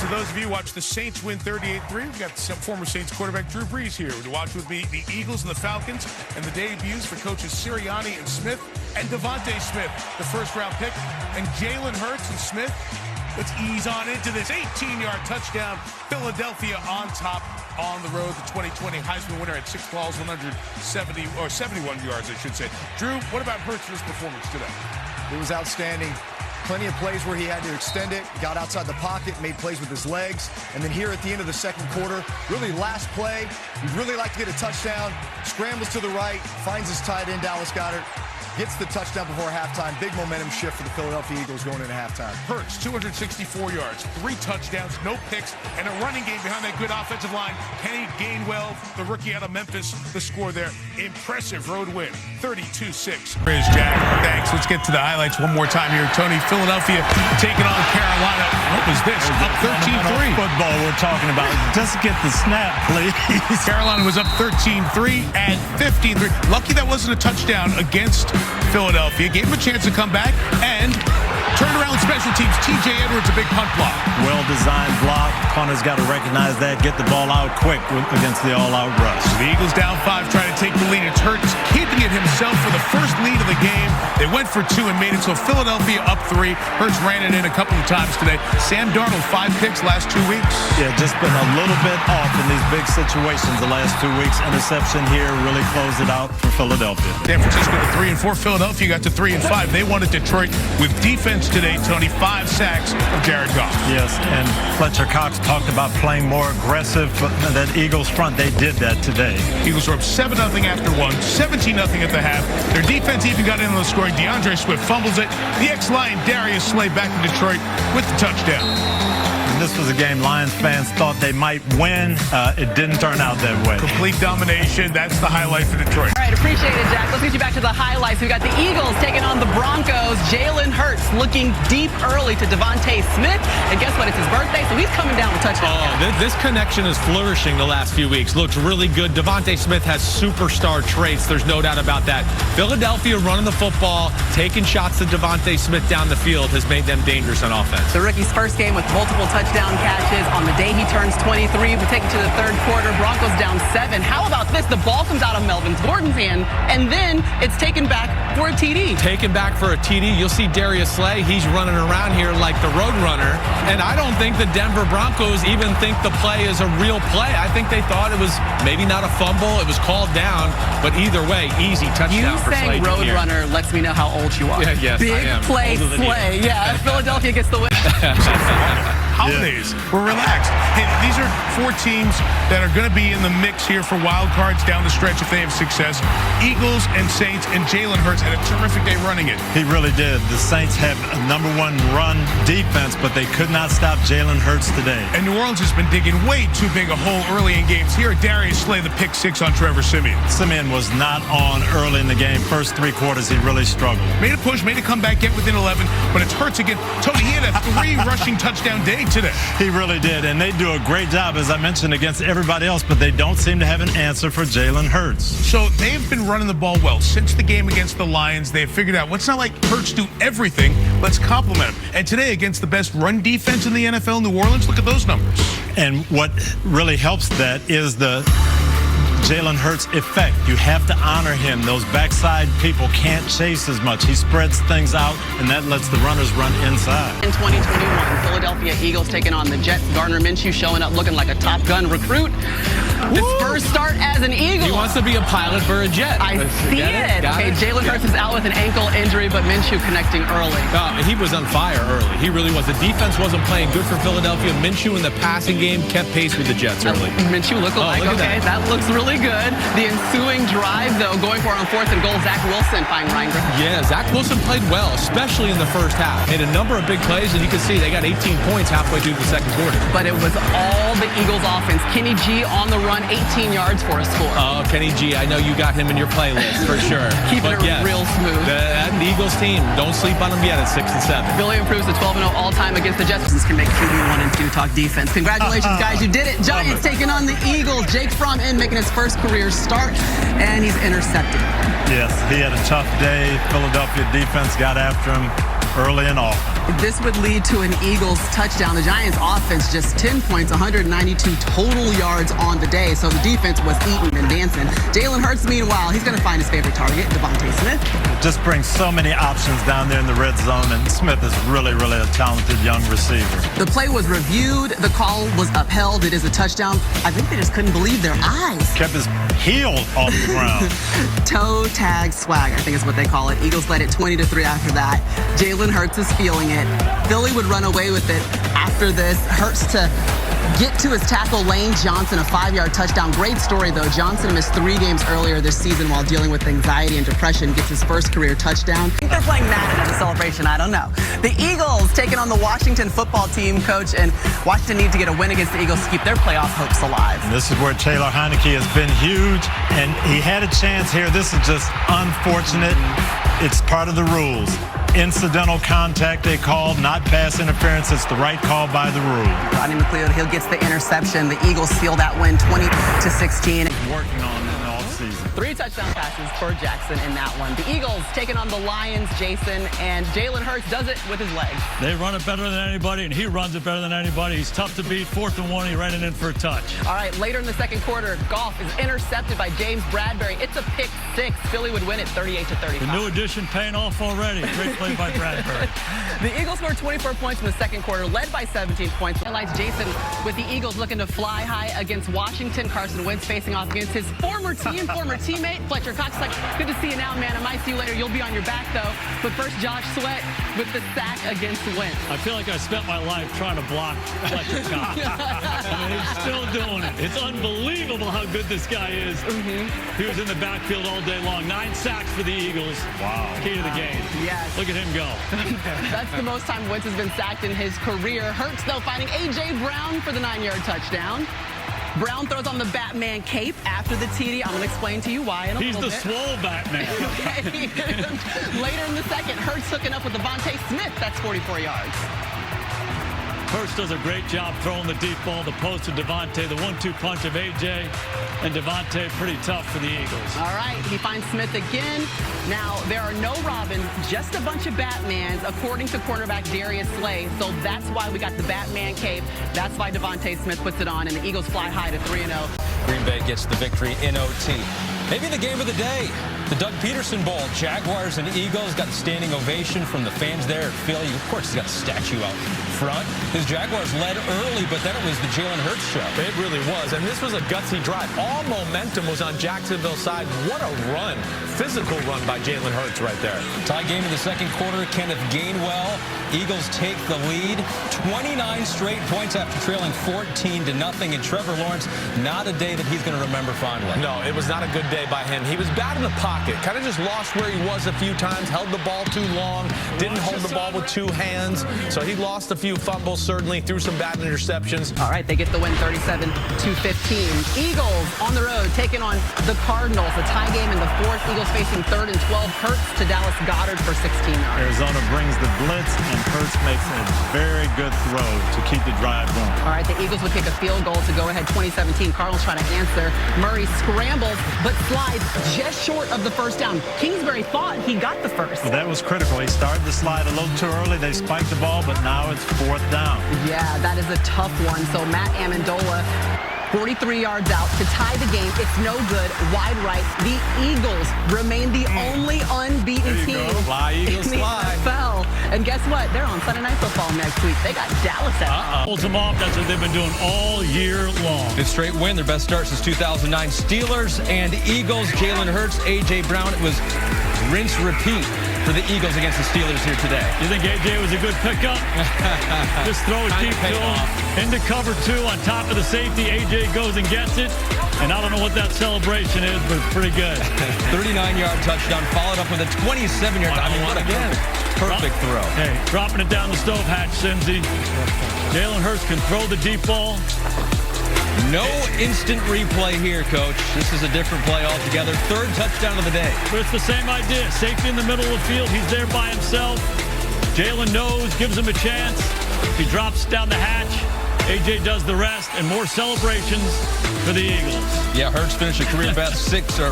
to those of you who watch the Saints win 38-3. We've got some former Saints quarterback Drew Brees here to watch with me the Eagles and the Falcons and the debuts for coaches Sirianni and Smith and Devontae Smith, the first-round pick, and Jalen Hurts and Smith. Let's ease on into this 18-yard touchdown. Philadelphia on top on the road. The 2020 Heisman winner at 6 balls, 71 yards, I should say. Drew, what about Hurts' performance today? It was outstanding. Plenty of plays where he had to extend it, got outside the pocket, made plays with his legs. And then here at the end of the second quarter, really last play, he'd really like to get a touchdown, scrambles to the right, finds his tight end, Dallas Goedert, gets the touchdown before halftime. Big momentum shift for the Philadelphia Eagles going into halftime. Hurts, 264 yards, 3 touchdowns, no picks, and a running game behind that good offensive line. Kenny Gainwell, the rookie out of Memphis, the score there. Impressive road win, 32-6. Here's Jack. Thanks. Let's get to the highlights one more time here. Tony, Philadelphia taking on Carolina. What was this? Up 13-3. Football we're talking about. Just get the snap, please. Carolina was up 13-3 and 15-3. Lucky that wasn't a touchdown against Philadelphia. Gave him a chance to come back and turned around special teams. TJ Edwards, a big punt block. Well-designed block. Punter's got to recognize that. Get the ball out quick against the all-out rush. The Eagles down 5, trying to take the lead. It's Hurts keeping it himself for the first lead of the game. They went for 2 and made it so Philadelphia up 3. Hurts ran it in a couple of times today. Sam Darnold, 5 picks last 2 weeks. Yeah, just been a little bit off in these big situations the last 2 weeks. Interception here really closed it out for Philadelphia. San Francisco to 3 and 4. Philadelphia got to 3 and 5. They won at Detroit with defense today, Tony. 5 sacks of Jared Goff. Yes, and Fletcher Cox talked about playing more aggressive. That Eagles front, they did that today. Eagles were up 7-0 after 1, 17-0 at the half. Their defense even got in on the scoring. DeAndre Swift fumbles it. The ex-Lion Darius Slay back in Detroit with the touchdown. This was a game Lions fans thought they might win. It didn't turn out that way. Complete domination. That's the highlight for Detroit. All right, appreciate it, Jack. Let's get you back to the highlights. We've got the Eagles taking on the Broncos. Jalen Hurts looking deep early to Devontae Smith. And guess what? It's his birthday, so he's coming down with touchdown. This connection is flourishing the last few weeks. Looks really good. Devontae Smith has superstar traits. There's no doubt about that. Philadelphia running the football, taking shots to Devontae Smith down the field has made them dangerous on offense. The rookie's first game with multiple touchdown catches. On the day he turns 23, we take it to the third quarter. Broncos down 7. How about this? The ball comes out of Melvin Gordon's hand, and then it's taken back for a TD. Taken back for a TD. You'll see Darius Slay. He's running around here like the road runner. And I don't think the Denver Broncos even think the play is a real play. I think they thought it was maybe not a fumble. It was called down. But either way, easy touchdown for Slay. You saying road runner lets me know how old you are. Yeah, yes, Big I am. play Slay. Yeah, Philadelphia gets the win. Holidays. We're relaxed. Hey, these are 4 teams that are going to be in the mix here for wild cards down the stretch if they have success. Eagles and Saints, and Jalen Hurts had a terrific day running it. He really did. The Saints have a #1 run defense, but they could not stop Jalen Hurts today. And New Orleans has been digging way too big a hole early in games. Here, Darius Slay, the pick 6 on Trevor Siemian. Siemian was not on early in the game. First 3 quarters, he really struggled. Made a push, made a comeback, get within 11, but it's Hurts again. Tony, he had a 3 rushing touchdown day today. He really did, and they do a great job, as I mentioned, against everybody else, but they don't seem to have an answer for Jalen Hurts. So they've been running the ball well. Since the game against the Lions, they've figured out, well, it's not like Hurts do everything. Let's compliment him. And today, against the best run defense in the NFL, New Orleans, look at those numbers. And what really helps that is the Jalen Hurts effect. You have to honor him. Those backside people can't chase as much. He spreads things out, and that lets the runners run inside. In 2021, Philadelphia Eagles taking on the Jets. Gardner Minshew showing up looking like a Top Gun recruit. His first start as an Eagle. He wants to be a pilot for a Jet. I see it. Okay, Jalen Hurts is out with an ankle injury, but Minshew connecting early. He was on fire early. He really was. The defense wasn't playing good for Philadelphia. Minshew in the passing game kept pace with the Jets early. Minshew looked like, okay, that looks really good. The ensuing drive, though, going for it on 4th and goal, Zach Wilson finding Ryan Griffin. Yeah, Zach Wilson played well, especially in the first half. Made a number of big plays, and you can see they got 18 points halfway through the second quarter. But it was all the Eagles offense. Kenny G on the run, 18 yards for a score. Oh, Kenny G, I know you got him in your playlist for sure. Keeping it real smooth. The Eagles team, don't sleep on them yet at 6 and 7. Philly improves to 12-0 all-time against the Jets. This can make QB 1 and 2 talk defense. Congratulations, guys, you did it. Giants taking on the Eagles. Jake Fromm in making his first career start, and he's intercepted. Yes, he had a tough day. Philadelphia defense got after him. early and often. This would lead to an Eagles touchdown. The Giants offense just 10 points, 192 total yards on the day. So the defense was eating and dancing. Jalen Hurts, meanwhile, he's going to find his favorite target, DeVonta Smith. Just brings so many options down there in the red zone, and Smith is really, really a talented young receiver. The play was reviewed. The call was upheld. It is a touchdown. I think they just couldn't believe their eyes. Kept his heel off the ground. Toe tag swag, I think is what they call it. Eagles led it 20-3 after that. Jalen Hurts is feeling it. Philly would run away with it after this. Hurts to get to his tackle, Lane Johnson, a 5-yard touchdown. Great story, though. Johnson missed 3 games earlier this season while dealing with anxiety and depression. Gets his first career touchdown. I think they're playing Madden as a celebration. I don't know. The Eagles taking on the Washington football team, coach, and Washington need to get a win against the Eagles to keep their playoff hopes alive. And this is where Taylor Heineke has been huge, and he had a chance here. This is just unfortunate. It's part of the rules. Incidental contact they called, not pass interference. It's the right call by the rule. Rodney McLeod, he'll gets the interception. The Eagles seal that win 20-16. Working on it all season. 3 touchdown passes for Jackson in that one. The Eagles taking on the Lions, Jason, and Jalen Hurts does it with his legs. They run it better than anybody, and he runs it better than anybody. He's tough to beat. 4th and 1, he ran it in for a touch. All right, later in the second quarter, Goff is intercepted by James Bradbury. It's a pick 6. Philly would win it 38-35. The new addition paying off already. Great play by Bradbury. The Eagles scored 24 points in the second quarter, led by 17 points. Highlights Jason with the Eagles looking to fly high against Washington. Carson Wentz facing off against his former teammate, Fletcher Cox. Like, good to see you now, man. I might see you later. You'll be on your back, though. But first, Josh Sweat with the sack against Wentz. I feel like I spent my life trying to block Fletcher Cox. I mean, he's still doing it. It's unbelievable how good this guy is. He was in the backfield all day long. 9 sacks for the Eagles. Wow. Key to the game. Yes. Look at him go. That's the most time Wentz has been sacked in his career. Hurts, though, finding A.J. Brown for the 9-yard touchdown. Brown throws on the Batman cape after the TD. I'm going to explain to you why in a little bit. He's the swole Batman. Later in the second, Hurts hooking up with DeVonta Smith. That's 44 yards. Hurts does a great job throwing the deep ball, the post to DeVonta, the 1-2 punch of A.J. and DeVonta, pretty tough for the Eagles. All right, he finds Smith again. Now, there are no Robins, just a bunch of Batmans, according to cornerback Darius Slay. So that's why we got the Batman cape. That's why DeVonta Smith puts it on, and the Eagles fly high to 3-0. Green Bay gets the victory in OT. Maybe the game of the day, the Doug Peterson Bowl. Jaguars and Eagles got a standing ovation from the fans there at Philly. Of course, he's got a statue out front. His Jaguars led early, but then it was the Jalen Hurts show. It really was, and this was a gutsy drive. All momentum was on Jacksonville's side. What a run. Physical run by Jalen Hurts right there. Tie game in the second quarter. Kenneth Gainwell. Eagles take the lead. 29 straight points after trailing 14-0. And Trevor Lawrence, not a day that he's going to remember fondly. No, it was not a good day by him. He was bad in the pocket. Kind of just lost where he was a few times. Held the ball too long. Didn't hold the ball with 2 hands. So he lost a few fumbles, certainly. Threw some bad interceptions. All right, they get the win 37-15. Eagles on the road taking on the Cardinals. A tie game in the fourth. Eagles facing 3rd and 12. Hurts to Dallas Goedert for 16 yards. Arizona brings the blitz, and Hurts makes a very good throw to keep the drive going. All right, the Eagles would kick a field goal to go ahead 2017. Cardinals trying to answer. Murray scrambles, but slides just short of the first down. Kingsbury thought he got the first. Well, that was critical. He started the slide a little too early. They spiked the ball, but now it's 4th down. Yeah, that is a tough one. So Matt Amendola, 43 yards out to tie the game. It's no good. Wide right. The Eagles remain the only unbeaten team Fly, Eagles, in the NFL. And guess what? They're on Sunday Night Football next week. They got Dallas at Holds them off. That's what they've been doing all year long. Good straight win. Their best start since 2009. Steelers and Eagles. Jalen Hurts, A.J. Brown. It was rinse, repeat for the Eagles against the Steelers here today. You think A.J. was a good pickup? Just throw it deep to him. Into cover 2 on top of the safety. A.J. goes and gets it. And I don't know what that celebration is, but it's pretty good. 39-yard touchdown, followed up with a 27-yard. I mean, what a perfect throw. Hey, dropping it down the stove hatch, Simsy. Jalen Hurts can throw the deep ball. No instant replay here, Coach. This is a different play altogether. 3rd touchdown of the day. But it's the same idea. Safety in the middle of the field. He's there by himself. Jalen knows, gives him a chance. He drops down the hatch. A.J. does the rest, and more celebrations for the Eagles. Yeah, Hurts finished a career best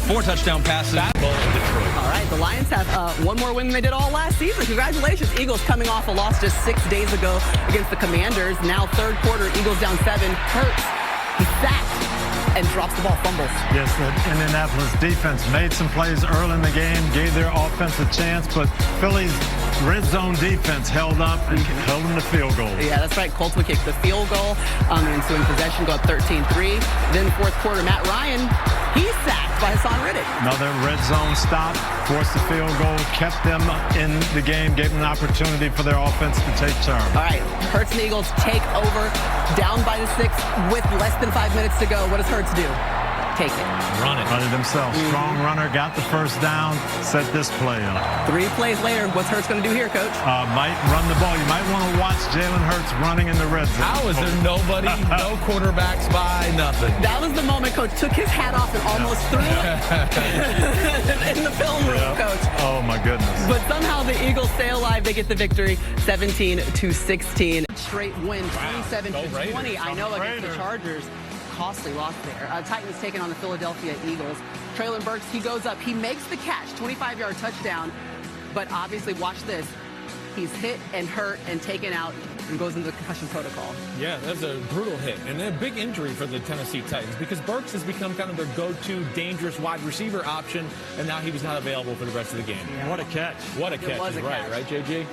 4 touchdown passes. All right, the Lions have one more win than they did all last season. Congratulations, Eagles, coming off a loss just 6 days ago against the Commanders. Now third quarter, Eagles down 7. Hurts, he sacked and drops the ball, fumbles. Yes, the Indianapolis defense made some plays early in the game, gave their offense a chance, but Philly's red zone defense held up and held them to field goal. Yeah, that's right. Colts would kick the field goal. The ensuing possession go up 13-3. Then fourth quarter, Matt Ryan, he's sacked by Hassan Reddick. Another red zone stop, forced the field goal, kept them in the game, gave them an opportunity for their offense to take turn. All right, Hurts and Eagles take over, down by the 6 with less than 5 minutes to go. What does Hurts do? Take it. Run it himself. Strong runner, got the first down, set this play up. 3 plays later, what's Hurts going to do here, Coach? Might run the ball. You might want to watch Jalen Hurts running in the red zone. How is there nobody, no quarterbacks by, nothing? That was the moment Coach took his hat off and almost threw it in the film room, Coach. Oh, my goodness. But somehow the Eagles stay alive. They get the victory, 17-16. Straight win, 27-20. I know against the Chargers. Costly loss there. Titans taking on the Philadelphia Eagles. Traylon Burks, he goes up. He makes the catch, 25-yard touchdown. But obviously, watch this. He's hit and hurt and taken out and goes into the concussion protocol. Yeah, that's a brutal hit and a big injury for the Tennessee Titans because Burks has become kind of their go-to dangerous wide receiver option, and now he was not available for the rest of the game. Yeah. What a catch. What a catch. Was a catch. Right, JG?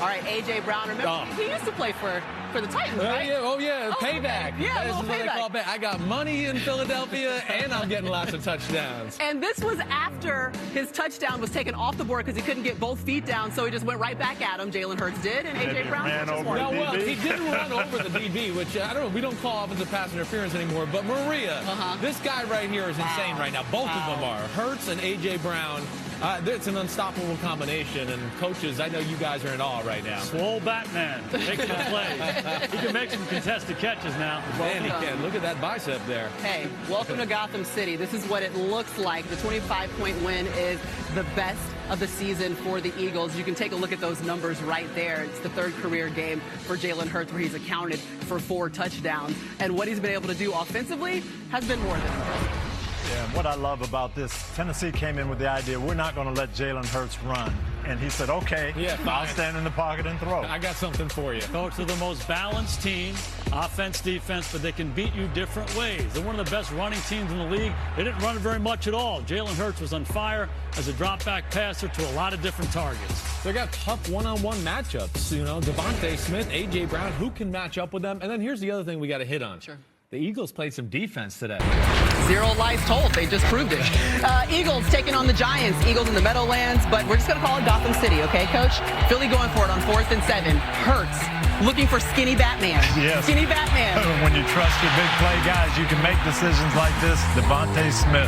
All right, A.J. Brown. Remember, he used to play for the Titans, right? Yeah, payback. Yeah, That's little what they payback. call back. I got money in Philadelphia, and I'm getting lots of touchdowns. And this was after his touchdown was taken off the board because he couldn't get both feet down, so he just went right back at him. Jalen Hurts did, and A.J. Brown ran catches over one. the Well, he did run over the DB, which I don't know. We don't call offensive pass interference anymore. But Maria, this guy right here is insane right now. Both of them are. Hurts and A.J. Brown. It's an unstoppable combination. And coaches, I know you guys are in awe right now. Swole Batman. Making the plays. He can make some contested catches now. Man, he can. Look at that bicep there. Hey, welcome to Gotham City. This is what it looks like. The 25-point win is the best of the season for the Eagles. You can take a look at those numbers right there. It's the third career game for Jalen Hurts where he's accounted for 4 touchdowns. And what he's been able to do offensively has been more than impressive. Yeah, and what I love about this, Tennessee came in with the idea, we're not going to let Jalen Hurts run. And he said, okay, I'll stand in the pocket and throw. I got something for you. Coach, they're the most balanced team, offense, defense, but they can beat you different ways. They're one of the best running teams in the league. They didn't run very much at all. Jalen Hurts was on fire as a drop-back passer to a lot of different targets. They got tough one-on-one matchups. You know, Devontae Smith, A.J. Brown, who can match up with them? And then here's the other thing we got to hit on. Sure. The Eagles played some defense today. 0 lies told. They just proved it. Eagles taking on the Giants. Eagles in the Meadowlands, but we're just going to call it Gotham City, okay, Coach? Philly going for it on 4th and 7. Hurts looking for skinny Batman. Yes. Skinny Batman. When you trust your big play guys, you can make decisions like this. Devontae Smith.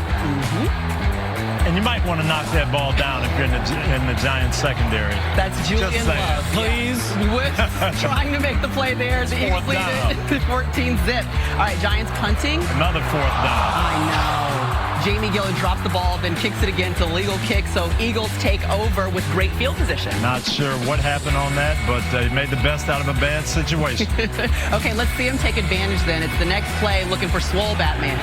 And you might want to knock that ball down if you're in the Giants secondary. That's Julian Love. Please. With trying to make the play there. The Eagles lead it 14-zip. All right, Giants punting. Another 4th down. I know. Jamie Gillen drops the ball, then kicks it again to legal kick. So Eagles take over with great field position. Not sure what happened on that, but he made the best out of a bad situation. Okay, let's see him take advantage then. It's the next play looking for Swole Batman.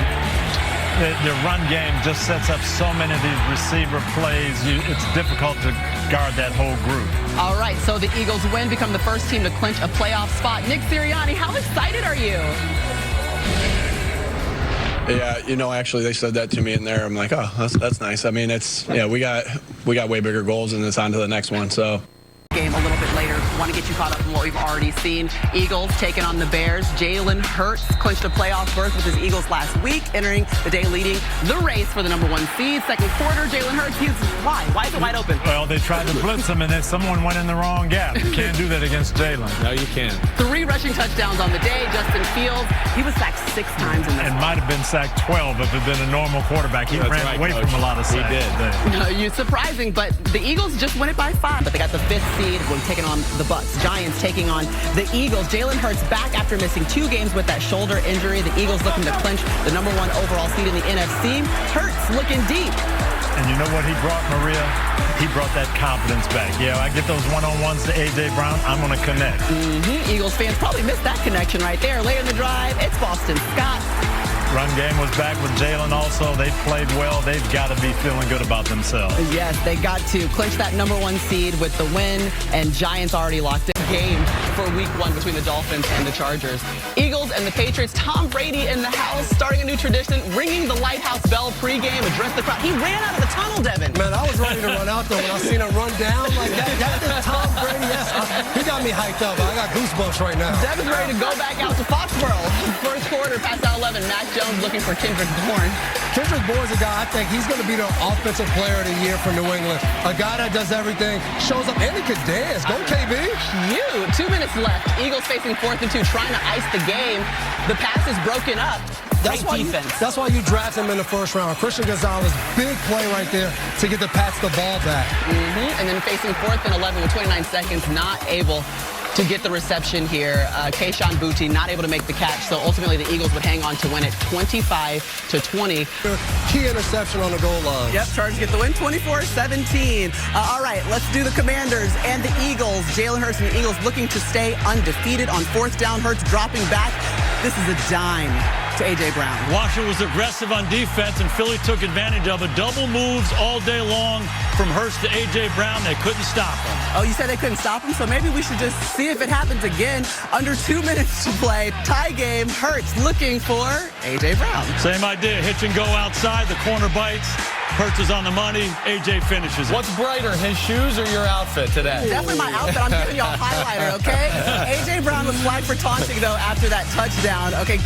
The run game just sets up so many of these receiver plays. It's difficult to guard that whole group. All right, so the Eagles win, become the first team to clinch a playoff spot. Nick Sirianni, how excited are you? Yeah, you know, actually they said that to me in there. I'm like, oh, that's nice. I mean, we got way bigger goals, and it's on to the next one. So. Game a little bit later. Want to get you caught up in what we've already seen. Eagles taking on the Bears. Jalen Hurts clinched a playoff berth with his Eagles last week, entering the day leading the race for the number 1 seed. Second quarter, Jalen Hurts, why is it wide open? Well, they tried to blitz him, and then someone went in the wrong gap. You can't do that against Jalen. No, you can't. 3 rushing touchdowns on the day. Justin Fields, he was sacked 6 times in this. And might have been sacked 12 if it had been a normal quarterback. He ran away from a lot of sacks. He did. No, surprising, but the Eagles just win it by 5. But they got the 5th seed when taking on the Bucks. Giants taking on the Eagles. Jalen Hurts back after missing 2 games with that shoulder injury. The Eagles looking to clinch the #1 overall seed in the NFC. Hurts looking deep. And you know what he brought, Maria? He brought that confidence back. Yeah, I get those one-on-ones to A.J. Brown, I'm going to connect. Eagles fans probably missed that connection right there. Later in the drive, it's Boston Scott. Run game was back with Jalen also. They played well. They've got to be feeling good about themselves. Yes, they got to clinch that #1 seed with the win, and Giants already locked in game for week 1 between the Dolphins and the Chargers. Eagles and the Patriots. Tom Brady in the house, starting a new tradition, ringing the Lighthouse Bell pregame, addressed the crowd. He ran out of the tunnel, Devin. Man, I was ready to run out there when I seen him run down like that. That's Tom Brady. Yes, he got me hyped up. I got goosebumps right now. Devin's ready to go back out to Foxborough. First quarter, past out 11. Mac Jones looking for Kendrick Bourne. Kendrick Bourne's a guy, I think he's going to be the offensive player of the year for New England. A guy that does everything, shows up, and he can dance. Go, KB. Cute. 2 minutes left. Eagles facing 4th and 2, trying to ice the game. The pass is broken up. That's why you draft him in the first round. Christian Gonzalez, big play right there to get the Pats the ball back. And then facing 4th and 11 with 29 seconds, not able to get the reception here. Kayshon Boutte not able to make the catch, so ultimately the Eagles would hang on to win it 25-20. Key interception on the goal line. Yep, Chargers get the win 24-17. All right, let's do the Commanders and the Eagles. Jalen Hurts and the Eagles looking to stay undefeated on 4th down. Hurts dropping back. This is a dime to A.J. Brown. Washington was aggressive on defense, and Philly took advantage of it. Double moves all day long from Hurts to A.J. Brown. They couldn't stop him. Oh, you said they couldn't stop him? So maybe we should just see if it happens again. Under 2 minutes to play. Tie game. Hurts looking for A.J. Brown. Same idea. Hitch and go outside. The corner bites. Hurts is on the money. A.J. finishes it. What's brighter, his shoes or your outfit today? Definitely my outfit. I'm giving you a highlighter, okay? A.J. Brown was flagged for taunting, though, after that touchdown. Okay,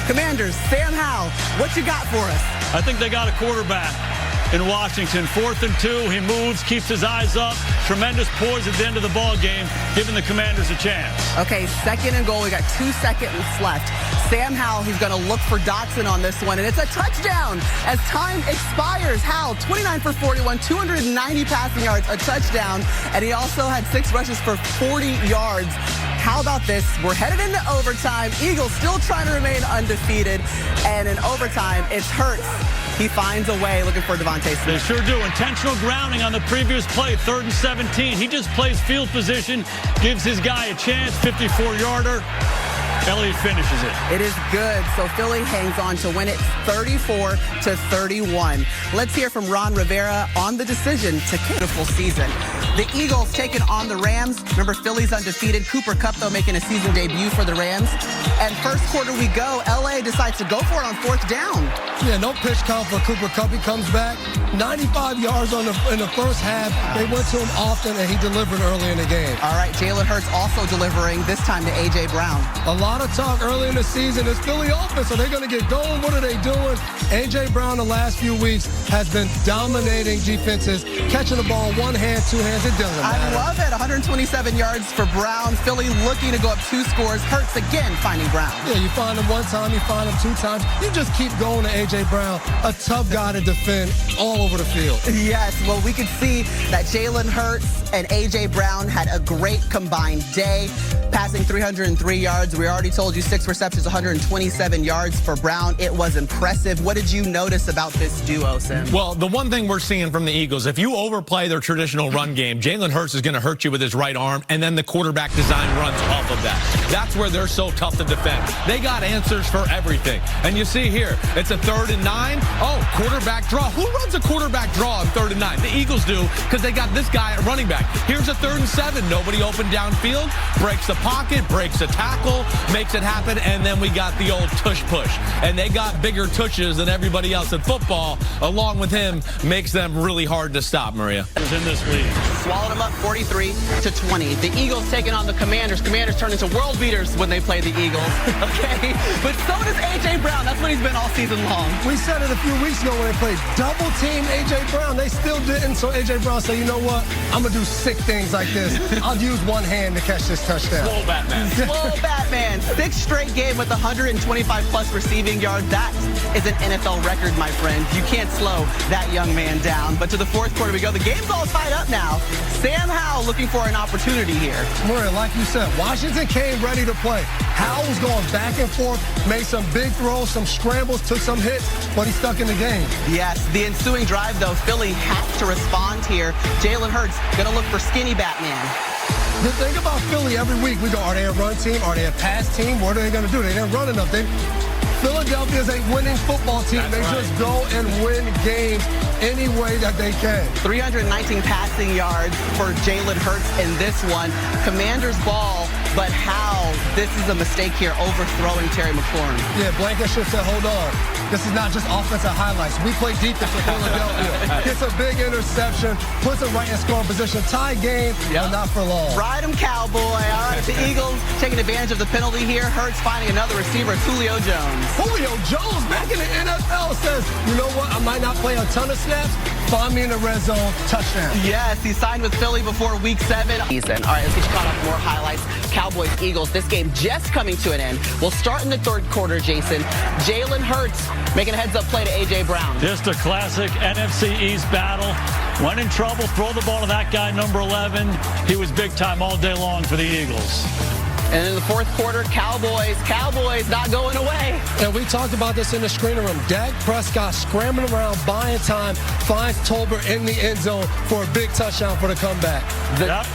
Commanders, Sam Howell, what you got for us? I think they got a quarterback in Washington. 4th and 2. He moves, keeps his eyes up. Tremendous poise at the end of the ball game, giving the Commanders a chance. Okay, 2nd and goal. We got 2 seconds left. Sam Howell, he's going to look for Dotson on this one, and it's a touchdown as time expires. Howell, 29 for 41, 290 passing yards, a touchdown, and he also had 6 rushes for 40 yards. How about this? We're headed into overtime. Eagles still trying to remain undefeated, and in overtime, it's Hurts. He finds a way, looking for Devontae Smith. They sure do. Intentional grounding on the previous play, 3rd and 17. He just plays field position, gives his guy a chance, 54-yarder. Elliott finishes it. It is good. So Philly hangs on to win it 34-31. Let's hear from Ron Rivera on the decision to kick the full season. The Eagles taking on the Rams. Remember, Philly's undefeated. Cooper Kupp, though, making a season debut for the Rams. And first quarter we go. L.A. decides to go for it on 4th down. Yeah, no pitch count for Cooper Kupp. He comes back. 95 yards in the first half. They went to him often, and he delivered early in the game. All right, Jalen Hurts also delivering, this time to A.J. Brown. A lot of talk early in the season. It's Philly offense. Are they going to get going? What are they doing? A.J. Brown the last few weeks has been dominating defenses, catching the ball one hand, 2 hands. It doesn't matter. I love it. 127 yards for Brown. Philly looking to go up 2 scores. Hurts again finding Brown. Yeah, you find him 1 time, you find him 2 times. You just keep going to A.J. Brown, a tough guy to defend all over the field. Yes, well, we could see that Jalen Hurts and A.J. Brown had a great combined day, passing 303 yards. We already told you 6 receptions, 127 yards for Brown. It was impressive. What did you notice about this duo, Sim? Well, the one thing we're seeing from the Eagles, if you overplay their traditional run game, Jalen Hurts is going to hurt you with his right arm, and then the quarterback design runs off of that. That's where they're so tough to defend. They got answers for everything. And you see here, it's a 3rd and 9. Oh, quarterback draw. Who runs a quarterback draw on 3rd and 9? The Eagles do, because they got this guy at running back. Here's a 3rd and 7. Nobody open downfield. Breaks the pocket, breaks a tackle, makes it happen, and then we got the old tush push. And they got bigger tushes than everybody else in football. Along with him, makes them really hard to stop, Maria. In this league. Swallowed them up 43-20. The Eagles taking on the Commanders. Commanders turn into world beaters when they play the Eagles. Eagles, okay? But so does A.J. Brown. That's what he's been all season long. We said it a few weeks ago when they played double team A.J. Brown. They still didn't, so A.J. Brown said, you know what? I'm going to do sick things like this. I'll use one hand to catch this touchdown. Whoa, Batman. Whoa, Batman. 6th straight game with 125-plus receiving yards. That is an NFL record, my friends. You can't slow that young man down. But to the fourth quarter we go. The game's all tied up now. Sam Howell looking for an opportunity here. Murray, like you said, Washington came ready to play. Howell was going back and forth, made some big throws, some scrambles, took some hits, but he stuck in the game. Yes, the ensuing drive, though, Philly has to respond here. Jalen Hurts going to look for skinny Batman. The thing about Philly, every week we go, are they a run team? Are they a pass team? What are they going to do? They didn't run enough. Philadelphia is a winning football team. They just go and win games any way that they can. 319 passing yards for Jalen Hurts in this one. Commanders ball, but how? This is a mistake here, overthrowing Terry McLaurin. Yeah, Blankenship said, hold on. This is not just offensive highlights. We play defense for Philadelphia. Gets a big interception, puts it right in scoring position. Tie game, but not for long. Ride him, Cowboy. All right, the Eagles taking advantage of the penalty here. Hurts finding another receiver, Julio Jones. Julio Jones back in the NFL says, you know what? I might not play a ton of snaps. Find me in the red zone. Touchdown. Yes, he signed with Philly before Week 7. All right, let's get you caught up with more highlights. Cowboys, Eagles, this game just coming to an end. We'll start in the third quarter, Jason. Jalen Hurts making a heads-up play to A.J. Brown. Just a classic NFC East battle. When in trouble, throw the ball to that guy, number 11. He was big time all day long for the Eagles. And in the fourth quarter, Cowboys not going away. And we talked about this in the screening room. Dak Prescott scrambling around, buying time, finds Tolbert in the end zone for a big touchdown for the comeback.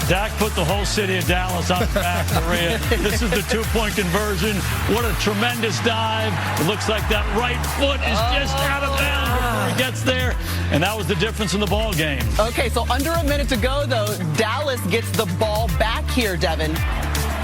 Dak put the whole city of Dallas on his back, Maria. This is the two-point conversion. What a tremendous dive. It looks like that right foot is just out of bounds before he gets there. And that was the difference in the ball game. Okay, so under a minute to go, though. Dallas gets the ball back here, Devin.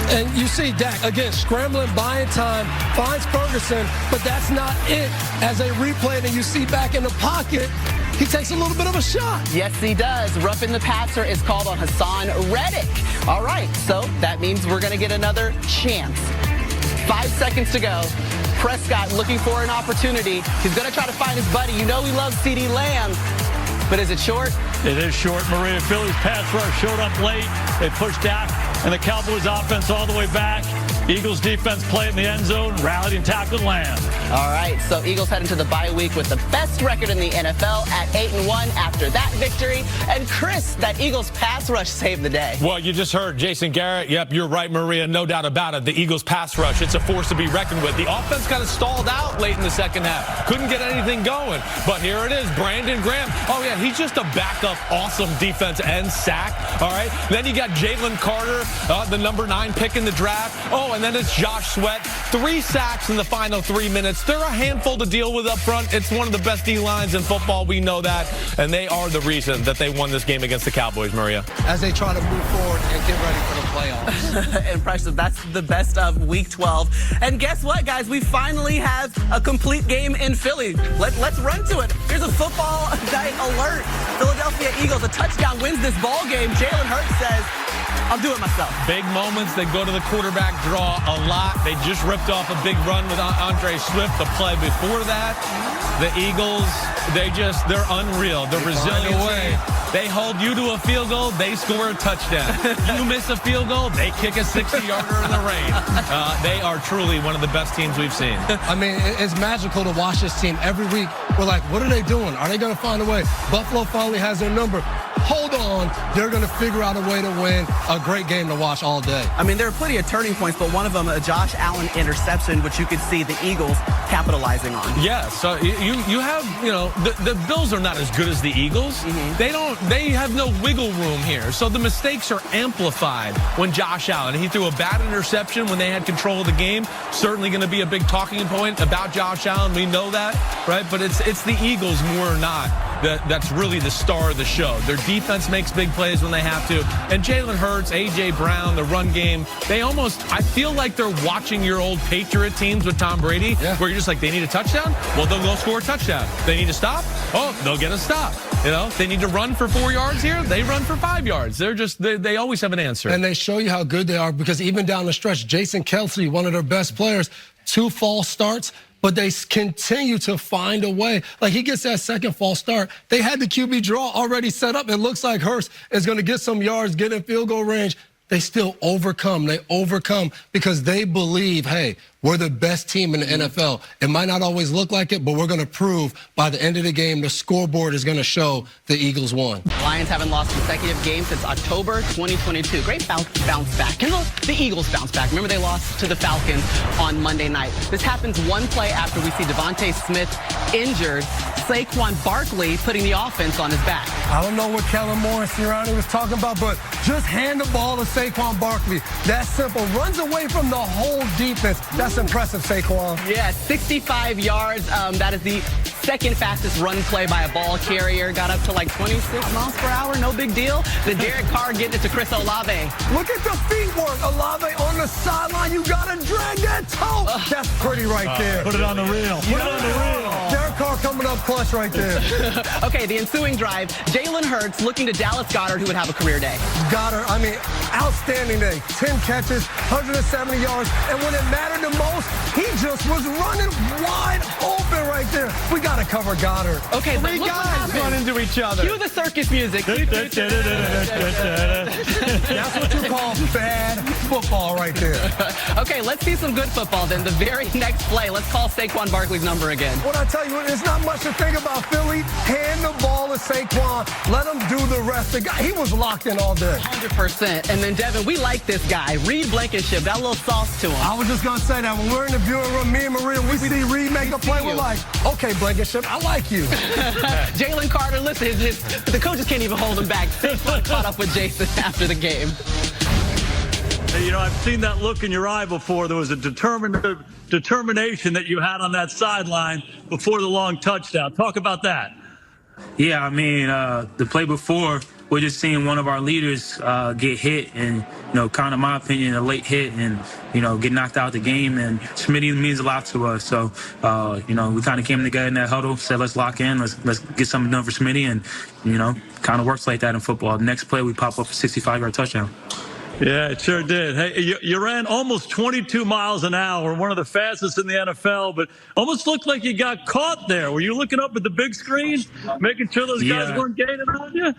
And you see Dak, again, scrambling, buying time, finds Ferguson, but that's not it. As they replay it and you see back in the pocket, he takes a little bit of a shot. Yes, he does. Roughing the passer is called on Hassan Reddick. All right, so that means we're going to get another chance. 5 seconds to go. Prescott looking for an opportunity. He's going to try to find his buddy. You know he loves CeeDee Lamb. But is it short? It is short, Maria. Philly's pass rush showed up late. They pushed Dak and the Cowboys offense all the way back. Eagles defense played in the end zone, rallied and tackled Lamb. All right, so Eagles head into the bye week with the best record in the NFL at 8-1 after that victory. And Chris, that Eagles pass rush saved the day. Well, you just heard Jason Garrett. Yep, you're right, Maria. No doubt about it. The Eagles pass rush, it's a force to be reckoned with. The offense kind of stalled out late in the second half. Couldn't get anything going. But here it is, Brandon Graham. Oh, yeah, he's just a backup, awesome defense and sack. All right, then you got Jalen Carter, the number 9 pick in the draft. Oh, and then it's Josh Sweat. 3 sacks in the final 3 minutes. They're a handful to deal with up front. It's one of the best D-lines in football. We know that. And they are the reason that they won this game against the Cowboys, Maria. As they try to move forward and get ready for the playoffs. Impressive. That's the best of Week 12. And guess what, guys? We finally have a complete game in Philly. Let's run to it. Here's a football night alert. Philadelphia Eagles, a touchdown wins this ball game. Jalen Hurts says, I'll do it myself. Big moments. They go to the quarterback draw a lot. They just ripped off a big run with Andre Swift. The play before that, the Eagles, they're unreal. The resiliency. They hold you to a field goal. They score a touchdown. You miss a field goal. They kick a 60-yarder in the rain. They are truly one of the best teams we've seen. I mean, it's magical to watch this team every week. We're like, what are they doing? Are they going to find a way? Buffalo finally has their number. Hold on. They're going to figure out a way to win. A great game to watch all day. I mean, there are plenty of turning points, but one of them, a Josh Allen interception, which you could see the Eagles capitalizing on. Yeah, so you have, the Bills are not as good as the Eagles. Mm-hmm. They have no wiggle room here. So the mistakes are amplified when Josh Allen, he threw a bad interception when they had control of the game. Certainly going to be a big talking point about Josh Allen. We know that, right? But it's the Eagles more or not that's really the star of the show. Their defense makes big plays when they have to. And Jalen Hurts, A.J. Brown, the run game, I feel like they're watching your old Patriot teams with Tom Brady, where you're just like, they need a touchdown? Well, they'll go score a touchdown. They need to stop? Oh, they'll get a stop. You know, they need to run for 4 yards here. They run for 5 yards. They always have an answer. And they show you how good they are because even down the stretch, Jason Kelce, one of their best players, 2 false starts, but they continue to find a way. Like he gets that second false start. They had the QB draw already set up. It looks like Hurts is going to get some yards, get in field goal range. They still overcome. They overcome because they believe, hey, we're the best team in the NFL. It might not always look like it, but we're going to prove by the end of the game, the scoreboard is going to show the Eagles won. Lions haven't lost consecutive games since October 2022. Great bounce back. And the Eagles bounce back. Remember, they lost to the Falcons on Monday night. This happens one play after we see Devontae Smith injured. Saquon Barkley putting the offense on his back. I don't know what Kellen Moore and Sirianni was talking about, but just hand the ball to Saquon Barkley. That's simple. Runs away from the whole defense. That's impressive, Saquon. Yeah, 65 yards. That is the second fastest run play by a ball carrier. Got up to like 26 miles per hour. No big deal. The Derek Carr getting it to Chris Olave. Look at the feet work. Olave on the sideline. You got to drag that toe. That's pretty right there. Put it on the reel. Put it on the reel. Derek Carr coming up clutch right there. Okay, the ensuing drive. Jalen Hurts looking to Dallas Goedert, who would have a career day. Goddard, I mean, outstanding day. 10 catches, 170 yards. And when it mattered the most, he just was running wide open right there. We got to cover Goddard. Okay, but look what happened. Run into each other. Cue the circus music. That's what you call bad football right there. Okay, let's see some good football then. The very next play, let's call Saquon Barkley's number again. What I tell you, there's not much to think about, Philly. Hand the ball to Saquon. Let him do the rest. The guy, he was locked in all day. 100%. And then, Devin, we like this guy. Reed Blankenship, got a little sauce to him. I was just going to say that. When we're in the viewing room, me and Maria, we see Reed make a play. We're like, okay, Blankenship, I like you. Jalen Carter, listen, the coaches can't even hold him back. Saquon caught up with Jason after the game. You know, I've seen that look in your eye before. There was a determination that you had on that sideline before the long touchdown. Talk about that. Yeah, I mean, the play before, we're just seeing one of our leaders get hit and, you know, kind of, my opinion, a late hit and, you know, get knocked out the game. And Smitty means a lot to us. So, you know, we kind of came together in that huddle, said, let's lock in, let's get something done for Smitty. And, you know, kind of works like that in football. The next play, we pop up a 65-yard touchdown. Yeah, it sure did. Hey, you ran almost 22 miles an hour, one of the fastest in the NFL, but almost looked like you got caught there. Were you looking up at the big screen, making sure those guys weren't gaining on you?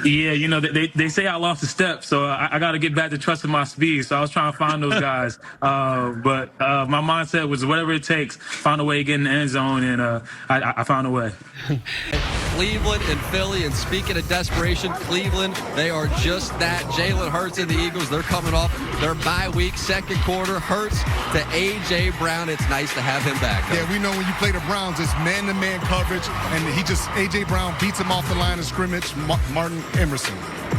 Yeah, you know, they say I lost a step, so I got to get back to trusting my speed. So I was trying to find those guys. But my mindset was whatever it takes, find a way to get in the end zone, and I found a way. Cleveland and Philly, and speaking of desperation, Cleveland, they are just that. Jalen Hurts and the Eagles, they're coming off their bye week, second quarter. Hurts to A.J. Brown. It's nice to have him back. Yeah, we know when you play the Browns, it's man-to-man coverage, and A.J. Brown beats him off the line of scrimmage, Martin Emerson.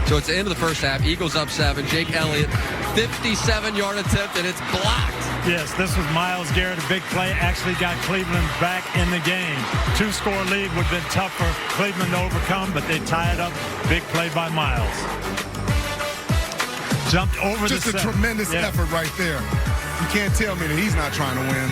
So it's the end of the first half. Eagles up 7. Jake Elliott, 57-yard attempt, and it's blocked. Yes, this was Myles Garrett. A big play actually got Cleveland back in the game. 2-score lead would have been tough for Cleveland to overcome, but they tie it up. Big play by Myles. Jumped over just a tremendous effort right there. You can't tell me that he's not trying to win.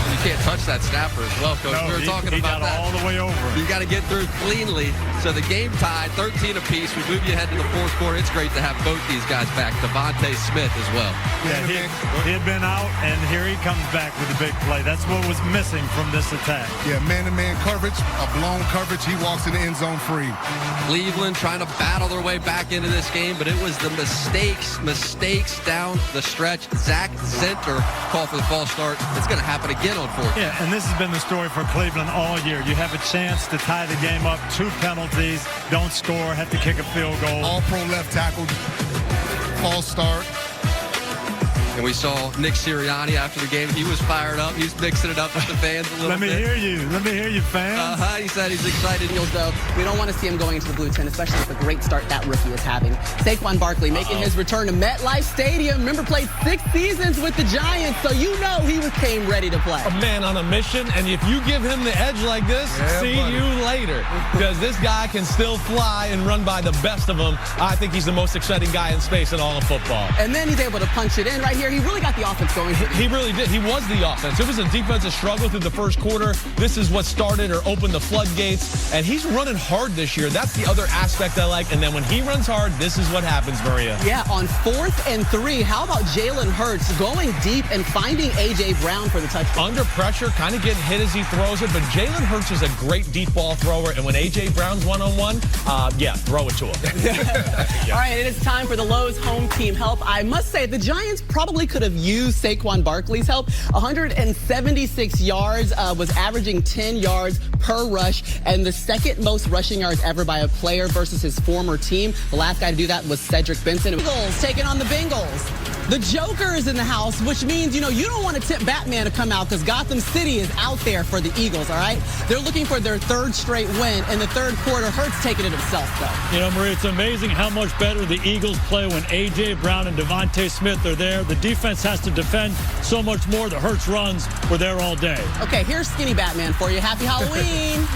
You can't touch that snapper as well, Coach. No, we were talking he about got that. all the way over. You got to get through cleanly. So the game tied, 13 apiece. We move you ahead to the fourth quarter. It's great to have both these guys back. Devontae Smith as well. Yeah, he had been out, and here he comes back with a big play. That's what was missing from this attack. Yeah, man-to-man coverage, a blown coverage. He walks in the end zone free. Cleveland trying to battle their way back into this game, but it was the mistakes down the stretch. Zach Zinter called for the false start. It's going to happen again on fourth. Yeah, and this has been the story for Cleveland all year. You have a chance to tie the game up, 2 penalties, don't score, have to kick a field goal. All-pro left tackle, false start. And we saw Nick Sirianni after the game. He was fired up. He was mixing it up with the fans a little bit. Let me hear you, fans. He said he's excited. Though, we don't want to see him going into the blue tent, especially with the great start that rookie is having. Saquon Barkley making his return to MetLife Stadium. Remember, played 6 seasons with the Giants, so you know he came ready to play. A man on a mission, and if you give him the edge like this, see you later. Because this guy can still fly and run by the best of them. I think he's the most exciting guy in space in all of football. And then he's able to punch it in right here. here. He really got the offense going. He really did. He was the offense. It was a defensive struggle through the first quarter. This is what started or opened the floodgates. And he's running hard this year. That's the other aspect I like. And then when he runs hard, this is what happens, Maria. Yeah, on 4th and 3, how about Jalen Hurts going deep and finding A.J. Brown for the touchdown? Under pressure, kind of getting hit as he throws it. But Jalen Hurts is a great deep ball thrower. And when A.J. Brown's one-on-one, yeah, throw it to him. Yeah. All right, it is time for the Lowe's home team help. I must say, the Giants probably could have used Saquon Barkley's help. 176 yards, was averaging 10 yards per rush, and the second most rushing yards ever by a player versus his former team. The last guy to do that was Cedric Benson. Eagles taking on the Bengals. The Joker is in the house, which means, you don't want to tip Batman to come out because Gotham City is out there for the Eagles, all right? They're looking for their 3rd straight win. In the 3rd quarter, Hurts taking it himself, though. Maria, it's amazing how much better the Eagles play when A.J. Brown and Devontae Smith are there. The defense has to defend so much more. The Hurts runs were there all day. Okay, here's Skinny Batman for you. Happy Halloween.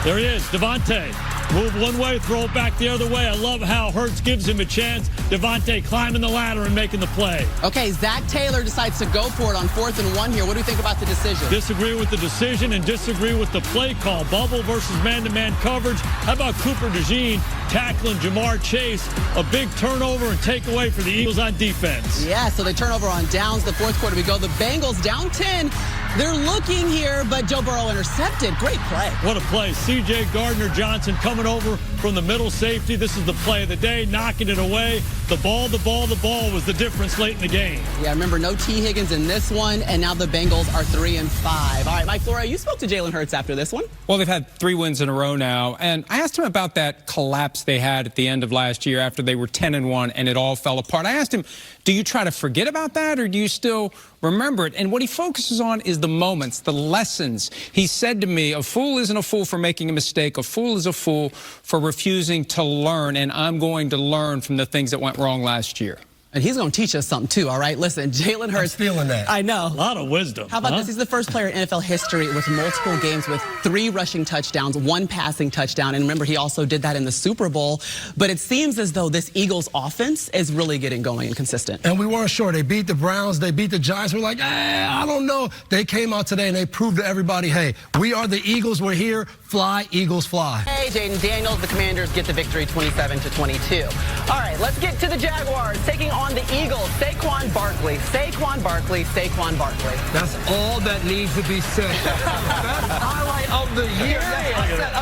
There he is, Devontae. Move one way, throw it back the other way. I love how Hurts gives him a chance. Devontae climbing the ladder and making the play. Okay, Zach Taylor decides to go for it on 4th and 1 here. What do you think about the decision? Disagree with the decision and disagree with the play call. Bubble versus man-to-man coverage. How about Cooper DeJean tackling Jamar Chase? A big turnover and takeaway for the Eagles on defense. Yeah, so they turn over on downs. The 4th quarter we go. The Bengals down 10. They're looking here, but Joe Burrow intercepted. Great play. What a play. C.J. Gardner-Johnson coming over from the middle safety. This is the play of the day, knocking it away. The ball was the difference late in the game. Yeah, remember, no T. Higgins in this one, and now the Bengals are 3-5. All right, Mike Florio, you spoke to Jalen Hurts after this one. Well, they've had 3 wins in a row now, and I asked him about that collapse they had at the end of last year after they were 10-1 and it all fell apart. I asked him, do you try to forget about that, or do you still remember it? And what he focuses on is the moments, the lessons. He said to me, a fool isn't a fool for making a mistake. A fool is a fool for refusing to learn, and I'm going to learn from the things that went wrong last year. And he's going to teach us something, too, all right? Listen, Jalen Hurts. I'm feeling that. I know. A lot of wisdom. How about this? He's the first player in NFL history with multiple games with 3 rushing touchdowns, 1 passing touchdown. And remember, he also did that in the Super Bowl. But it seems as though this Eagles offense is really getting going and consistent. And we weren't sure. They beat the Browns. They beat the Giants. We're like, I don't know. They came out today and they proved to everybody, hey, we are the Eagles. We're here. Fly, Eagles, fly. Hey, Jaden Daniels, the Commanders get the victory 27-22. All right, let's get to the Jaguars taking on the Eagles. Saquon Barkley, Saquon Barkley, Saquon Barkley. That's all that needs to be said. Best highlight of the year.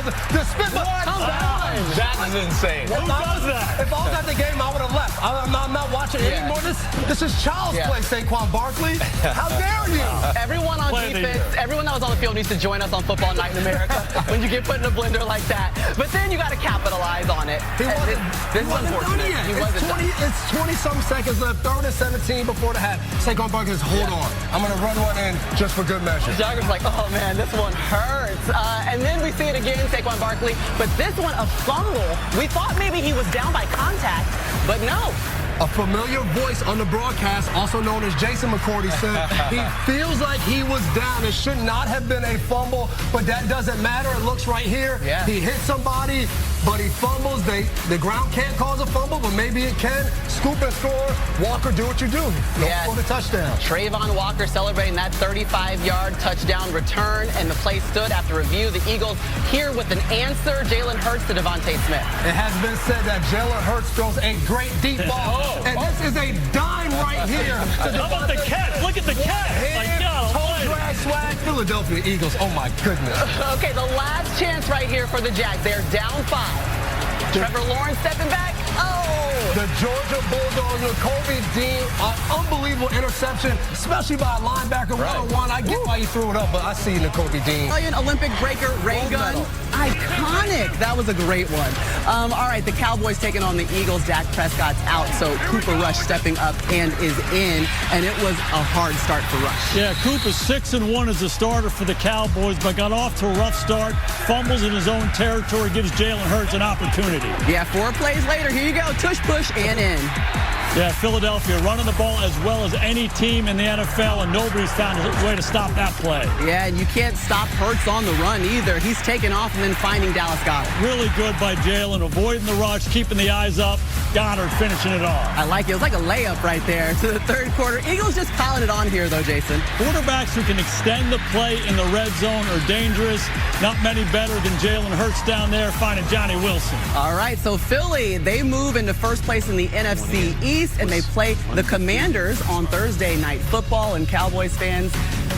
The spit come down. That is insane. Who does that? If I was at the game, I would have left. I'm not watching anymore. This is child's play, Saquon Barkley. How dare you? Everyone on defense, everyone that was on the field needs to join us on Football Night in America when you get put in a blender like that. But then you got to capitalize on it. This is unfortunate. It's 20-some seconds left, 3rd and 17 before the half. Saquon Barkley says, hold on. I'm going to run one in just for good measure. The Jaguars like, oh, man, this one hurts. And then we see it again, Saquon Barkley. But this one, a fumble. We thought maybe he was down by contact, but no. A familiar voice on the broadcast, also known as Jason McCourty, said he feels like he was down. It should not have been a fumble, but that doesn't matter. It looks right here. Yeah. He hit somebody, but he fumbles. The ground can't cause a fumble, but maybe it can. Scoop and score. Walker, do what you do. Go for the touchdown. Trayvon Walker celebrating that 35-yard touchdown return, and the play stood after review. The Eagles here with an answer. Jalen Hurts to Devontae Smith. It has been said that Jalen Hurts throws a great deep ball. And this is a dime right here. How about the catch? Look at the catch. My God, toe drag swag. Philadelphia Eagles. Oh, my goodness. Okay, the last chance right here for the Jags. They're down 5. Trevor Lawrence stepping back. Oh! The Georgia Bulldogs with Kobe Dean. An unbelievable interception, especially by a linebacker one-on-one. I get why you threw it up, but I see Nakobe Dean. Olympic breaker, ray gun. Iconic. That was a great one. All right, the Cowboys taking on the Eagles. Dak Prescott's out, so Cooper Rush stepping up and is in, and it was a hard start for Rush. Yeah, Cooper's 6-1 as a starter for the Cowboys, but got off to a rough start. Fumbles in his own territory, gives Jalen Hurts an opportunity. Yeah, 4 plays later. Here you go. Tush push and in. Yeah, Philadelphia running the ball as well as any team in the NFL, and nobody's found a way to stop that play. Yeah, and you can't stop Hurts on the run either. He's taking off and then finding Dallas Goedert. Really good by Jalen, avoiding the rush, keeping the eyes up. Goddard finishing it off. I like it. It was like a layup right there to the third quarter. Eagles just piling it on here, though, Jason. Quarterbacks who can extend the play in the red zone are dangerous. Not many better than Jalen Hurts down there finding Johnny Wilson. All right, so Philly, they move into first place in the NFC East, and they play the Commanders on Thursday Night Football. And Cowboys fans,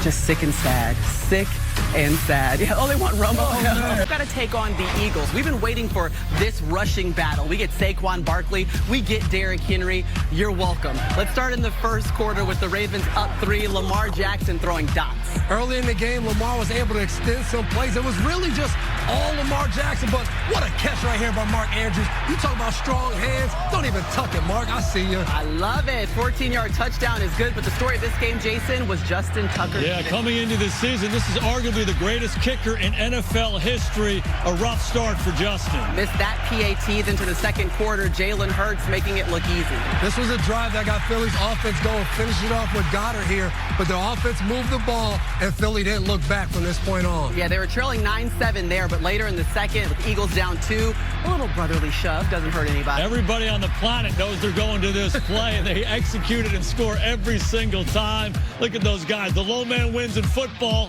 just sick and sad. Sick and sad. Yeah, oh, they want Romo. We've got to take on the Eagles. We've been waiting for this rushing battle. We get Saquon Barkley. We get Derrick Henry. You're welcome. Let's start in the first quarter with the Ravens up 3. Lamar Jackson throwing dots. Early in the game, Lamar was able to extend some plays. It was really just all Lamar Jackson, but what a catch right here by Mark Andrews. You talk about strong hands. Don't even tuck it, Mark. I see you. I love it. 14-yard touchdown is good, but the story of this game, Jason, was Justin Tucker. Yeah, coming into this season, this is arguably the greatest kicker in NFL history. A rough start for Justin. Missed that PAT into the second quarter. Jalen Hurts making it look easy. This was a drive that got Philly's offense going. Finish it off with Goddard here, but the offense moved the ball, and Philly didn't look back from this point on. Yeah, they were trailing 9-7 there, but later in the second, with Eagles down 2, a little brotherly shove doesn't hurt anybody. Everybody on the planet knows they're going to this play, and they execute it and score every single time. Look at those guys. The low man wins in football.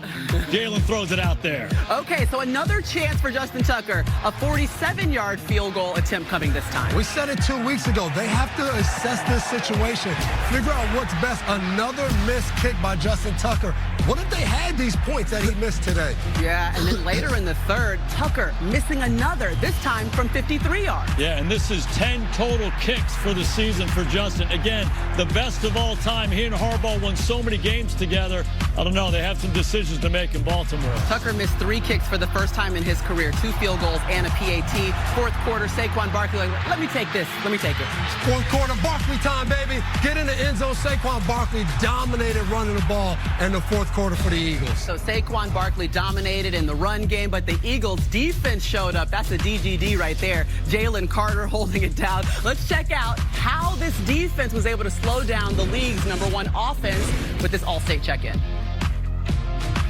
Jalen throws it out there. Okay, so another chance for Justin Tucker. A 47-yard field goal attempt coming this time. We said it 2 weeks ago. They have to assess this situation, figure out what's best. Another missed kick by Justin Tucker. What if they had these points that he missed today? Yeah, and then later in the third, Tucker missing another, this time from 53 yards. Yeah, and this is 10 total kicks for the season for Justin. Again, the best of all time. He and Harbaugh won so many games together. I don't know, they have some decisions to make in Baltimore. Tucker missed 3 kicks for the first time in his career, 2 field goals and a PAT. Fourth quarter, Saquon Barkley, let me take this. Let me take it. Fourth quarter, Barkley time, baby. Get in the end zone. Saquon Barkley dominated running the ball in the fourth quarter for the Eagles. So Saquon Barkley dominated in the run game, but the Eagles defense showed up. That's a DGD right there. Jalen Carter holding it down. Let's check out how this defense was able to slow down the league's #1 offense with this All-State check-in.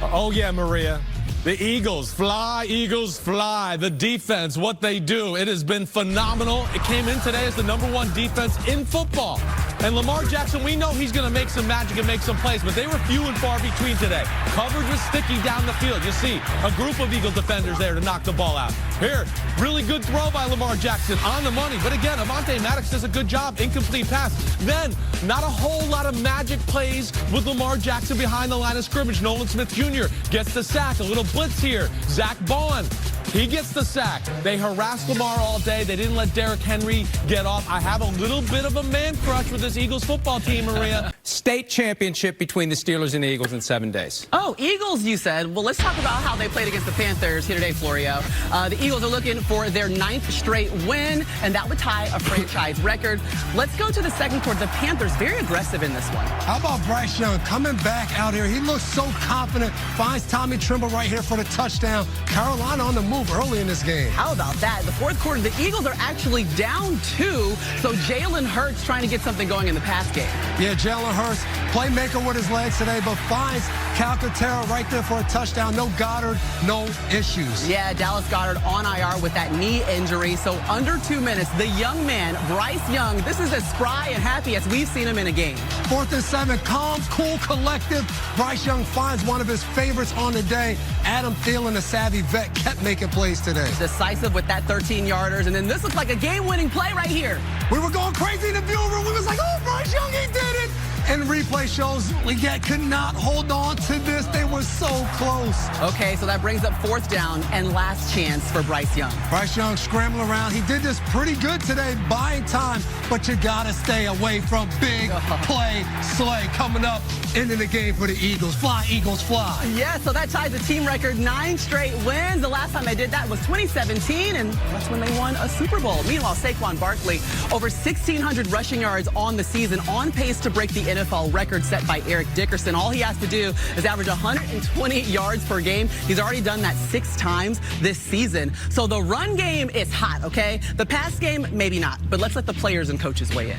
Oh, yeah, Maria. The Eagles fly, the defense, what they do. It has been phenomenal. It came in today as the #1 defense in football. And Lamar Jackson, we know he's going to make some magic and make some plays, but they were few and far between today. Coverage was sticky down the field. You see a group of Eagle defenders there to knock the ball out. Here, really good throw by Lamar Jackson on the money. But again, Avonte Maddox does a good job. Incomplete pass. Then, not a whole lot of magic plays with Lamar Jackson behind the line of scrimmage. Nolan Smith Jr. gets the sack. A little blitz here. Zach Bond. He gets the sack. They harassed Lamar all day. They didn't let Derrick Henry get off. I have a little bit of a man crush with this Eagles football team, Maria. State championship between the Steelers and the Eagles in 7 days. Oh, Eagles, you said. Well, let's talk about how they played against the Panthers here today, Florio. The Eagles are looking for their 9th straight win, and that would tie a franchise record. Let's go to the second quarter. The Panthers, very aggressive in this one. How about Bryce Young coming back out here? He looks so confident. Finds Tommy Tremble right here for the touchdown. Carolina on the move early in this game. How about that? The fourth quarter, the Eagles are actually down 2, so Jalen Hurts trying to get something going in the pass game. Yeah, Jalen Hurts, playmaker with his legs today, but finds Calcaterra right there for a touchdown. No Goddard, no issues. Yeah, Dallas Goedert on IR with that knee injury, so under 2 minutes, the young man, Bryce Young, this is as spry and happy as we've seen him in a game. 4th and 7, calm, cool, collective. Bryce Young finds one of his favorites on the day. Adam Thielen, the savvy vet, kept making plays today. Decisive with that 13-yarders, and then this looks like a game-winning play right here. We were going crazy in the viewing room. We was like, oh, Bryce Young, he did it. And replay shows Leggett could not hold on to this. They were so close. Okay, so that brings up 4th down and last chance for Bryce Young. Bryce Young scrambling around. He did this pretty good today, buying time, but you got to stay away from big play slay coming up into the game for the Eagles. Fly, Eagles, fly. Yeah, so that ties the team record, 9 straight wins. The last time they did that was 2017, and that's when they won a Super Bowl. Meanwhile, Saquon Barkley, over 1,600 rushing yards on the season, on pace to break the NFL record set by Eric Dickerson. All he has to do is average 120 yards per game. He's already done that 6 times this season. So the run game is hot, okay? The pass game, maybe not. But let's let the players and coaches weigh in.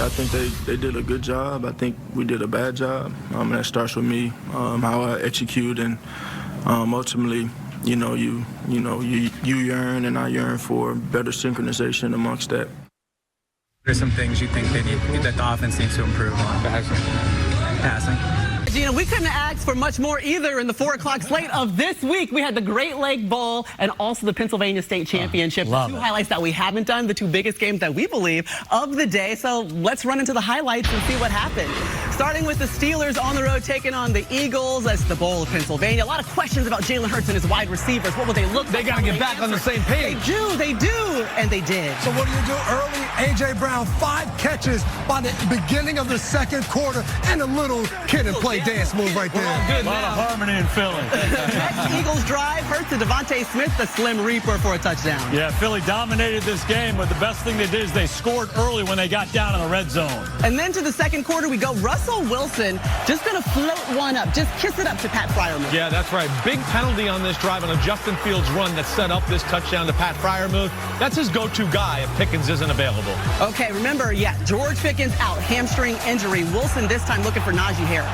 I think they did a good job. I think we did a bad job. And that starts with me, how I execute, and ultimately, you yearn and I yearn for better synchronization amongst that. What are some things you think that the offense needs to improve on? Passing. Gina, we couldn't ask for much more either in the 4 o'clock slate of this week. We had the Great Lake Bowl and also the Pennsylvania State Championship. The two highlights that we haven't done, the two biggest games that we believe of the day. So let's run into the highlights and see what happened. Starting with the Steelers on the road taking on the Eagles. That's the Bowl of Pennsylvania. A lot of questions about Jalen Hurts and his wide receivers. What will they look like? They got to get back on the same page. They do, and they did. So what do? Early, A.J. Brown, 5 catches by the beginning of the second quarter, and a little kid and play dance move right there. A lot of harmony in Philly. Next Eagles drive, Hurts to Devontae Smith, the Slim Reaper for a touchdown. Yeah, Philly dominated this game, but the best thing they did is they scored early when they got down in the red zone. And then to the second quarter we go. Russell Wilson just going to float one up, just kiss it up to Pat Freiermuth. Yeah, that's right. Big penalty on this drive on a Justin Fields run that set up this touchdown to Pat Freiermuth. That's his go-to guy if Pickens isn't available. Okay, remember, George Pickens out, hamstring injury. Wilson this time looking for Najee Harris.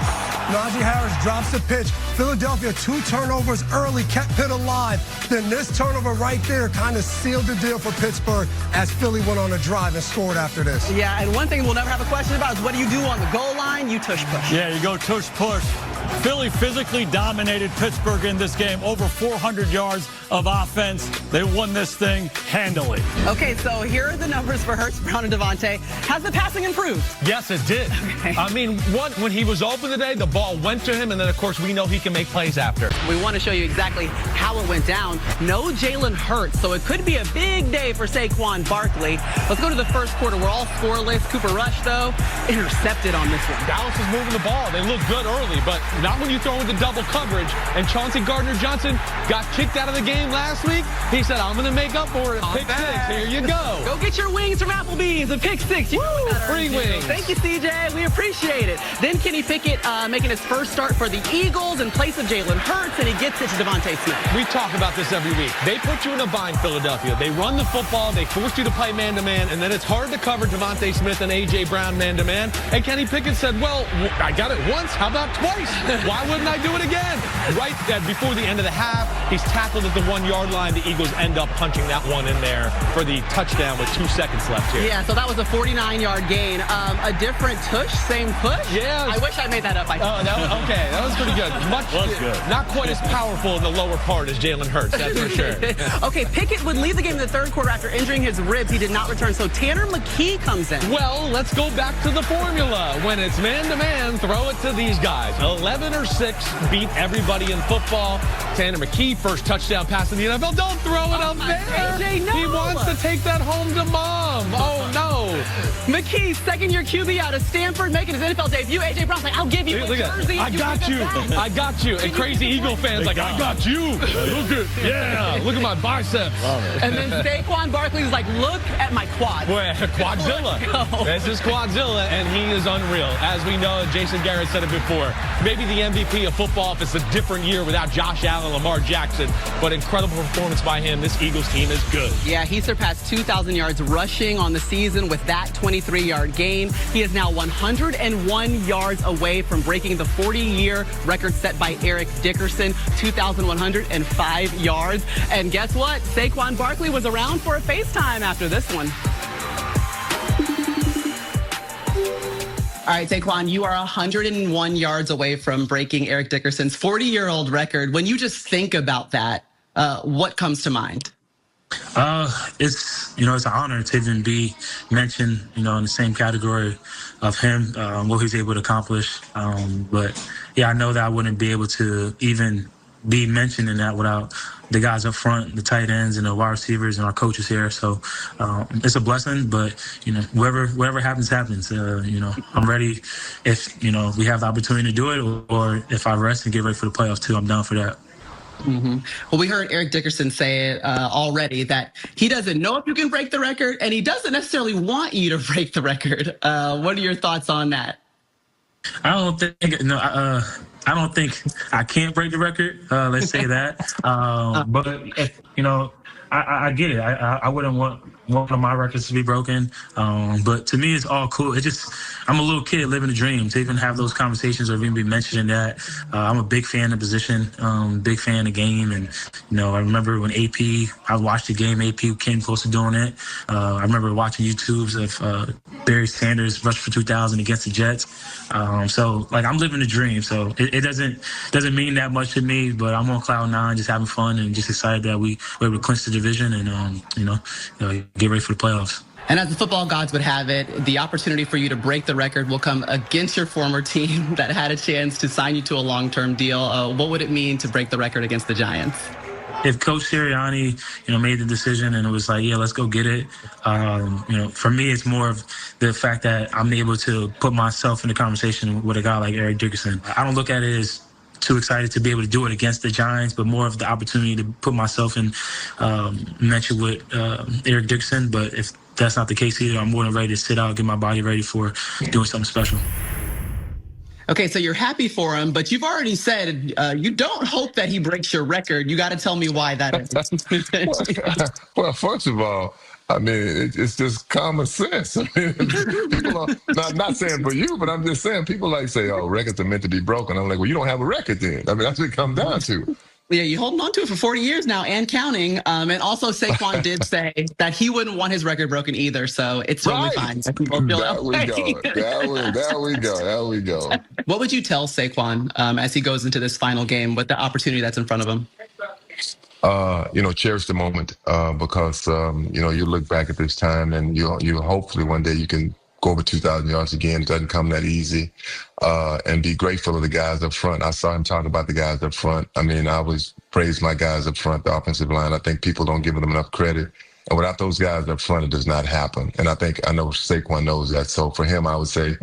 Najee Harris drops the pitch. Philadelphia, 2 turnovers early, kept Pitt alive. Then this turnover right there kind of sealed the deal for Pittsburgh as Philly went on a drive and scored after this. Yeah, and one thing we'll never have a question about is what do you do on the goal line? You tush push. Yeah, you go tush push. Philly physically dominated Pittsburgh in this game. Over 400 yards of offense. They won this thing handily. Okay, so here are the numbers for Hurts, Brown, and Devontae. Has the passing improved? Yes, it did. Okay. I mean, when he was open today, the ball went to him, and then, of course, we know he can make plays after. We want to show you exactly how it went down. No Jalen Hurts, so it could be a big day for Saquon Barkley. Let's go to the first quarter. We're all scoreless. Cooper Rush, though, intercepted on this one. Dallas is moving the ball. They look good early, but not when you throw into double coverage. And Chauncey Gardner-Johnson got kicked out of the game last week. He said, I'm going to make up for it. Pick 6. Here you go. Go get your wings from Applebee's. A pick 6. Woo, free wings. Thank you, CJ. We appreciate it. Then Kenny Pickett making his first start for the Eagles in place of Jalen Hurts, and he gets it to Devontae Smith. We talk about this every week. They put you in a bind, Philadelphia. They run the football. They force you to play man-to-man, and then it's hard to cover Devontae Smith and A.J. Brown man-to-man. And Kenny Pickett said, well, I got it once. How about twice? Why wouldn't I do it again? Right before the end of the half, he's tackled at the 1-yard line. The Eagles end up punching that one in there for the touchdown with 2 seconds left here. Yeah, so that was a 49-yard gain. A different tush, same push? Yeah. I wish I made that up. Okay, that was pretty good. Not quite as powerful in the lower part as Jalen Hurts, that's for sure. Okay, Pickett would leave the game in the third quarter after injuring his ribs. He did not return, so Tanner McKee comes in. Well, let's go back to the formula. When it's man-to-man, throw it to these guys. 11 or 6 beat everybody in football. Tanner McKee, first touchdown pass in the NFL. Don't throw it up there. AJ, no. He wants to take that home to mom. Oh, no. McKee, second-year QB out of Stanford, making his NFL debut. A.J. Brown's like, I'll give you a jersey. I got you. I got you. And crazy Eagle fans like, I got you. Look at my biceps. And then Saquon Barkley's like, look at my quad. Boy, Quadzilla. This is Quadzilla, and he is unreal. As we know, Jason Garrett said it before. Maybe the MVP of football if it's a different year without Josh Allen, Lamar Jackson. But incredible performance by him. This Eagles team is good. Yeah, he surpassed 2,000 yards rushing on the season with that 23-yard gain. He is now 101 yards away from breaking the 40-year record set by Eric Dickerson, 2,105 yards. And guess what? Saquon Barkley was around for a FaceTime after this one. All right, Saquon, you are 101 yards away from breaking Eric Dickerson's 40-year-old record. When you just think about that, what comes to mind? It's an honor to even be mentioned, in the same category of him, what he's able to accomplish. But yeah, I know that I wouldn't be able to even be mentioned in that without the guys up front, the tight ends and the wide receivers and our coaches here. So it's a blessing, but whatever happens. I'm ready if we have the opportunity to do it, or if I rest and get ready for the playoffs too. I'm down for that. Mm-hmm. Well, we heard Eric Dickerson say it already that he doesn't know if you can break the record, and he doesn't necessarily want you to break the record. What are your thoughts on that? I don't think I can't break the record. Let's say that. But I get it. I wouldn't want one of my records to be broken. But to me, it's all cool. I'm a little kid living a dream to even have those conversations or even be mentioning that. I'm a big fan of the position, big fan of the game. And, I remember when I watched the game, AP came close to doing it. I remember watching YouTubes of Barry Sanders rush for 2,000 against the Jets. So I'm living the dream. So it doesn't mean that much to me, but I'm on cloud nine, just having fun and just excited that we were able to clinch the division and, get ready for the playoffs. And as the football gods would have it, the opportunity for you to break the record will come against your former team that had a chance to sign you to a long-term deal. What would it mean to break the record against the Giants? If Coach Sirianni, made the decision and it was like, yeah, let's go get it. For me, it's more of the fact that I'm able to put myself in the conversation with a guy like Eric Dickerson. I don't look at it as too excited to be able to do it against the Giants, but more of the opportunity to put myself in mention with Eric Dickerson. But if that's not the case either, I'm more than ready to sit out, get my body ready for doing something special. Okay, so you're happy for him, but you've already said you don't hope that he breaks your record. You got to tell me why that is. Well, first of all, it's just common sense. People are not saying for you, but I'm just saying people say, oh, records are meant to be broken. I'm like, well, you don't have a record then. That's what it comes down to. Yeah, you're holding on to it for 40 years now and counting. And also Saquon did say that he wouldn't want his record broken either. So it's totally fine. There we go. What would you tell Saquon as he goes into this final game with the opportunity that's in front of him? Cherish the moment because, you look back at this time and you hopefully one day you can go over 2,000 yards again. It doesn't come that easy. And be grateful of the guys up front. I saw him talk about the guys up front. I always praise my guys up front, the offensive line. I think people don't give them enough credit. And without those guys up front, it does not happen. And I know Saquon knows that. So for him, I would say,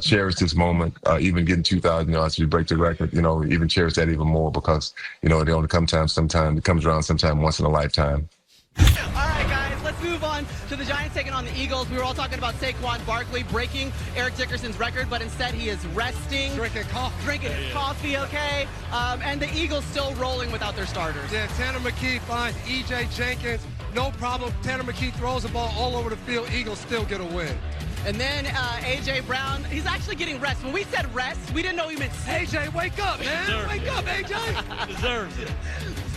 cherish this moment, even getting 2,000 yards to break the record, even cherish that even more because, it only comes around sometime once in a lifetime. All right, guys, let's move on to the Giants taking on the Eagles. We were all talking about Saquon Barkley breaking Eric Dickerson's record, but instead he is resting. Drinking his coffee, okay? And the Eagles still rolling without their starters. Yeah, Tanner McKee finds E.J. Jenkins. No problem. Tanner McKee throws the ball all over the field. Eagles still get a win. And then A.J. Brown, he's actually getting rest. When we said rest, we didn't know he meant A.J., wake up, man. Wake up, A.J. Deserves it.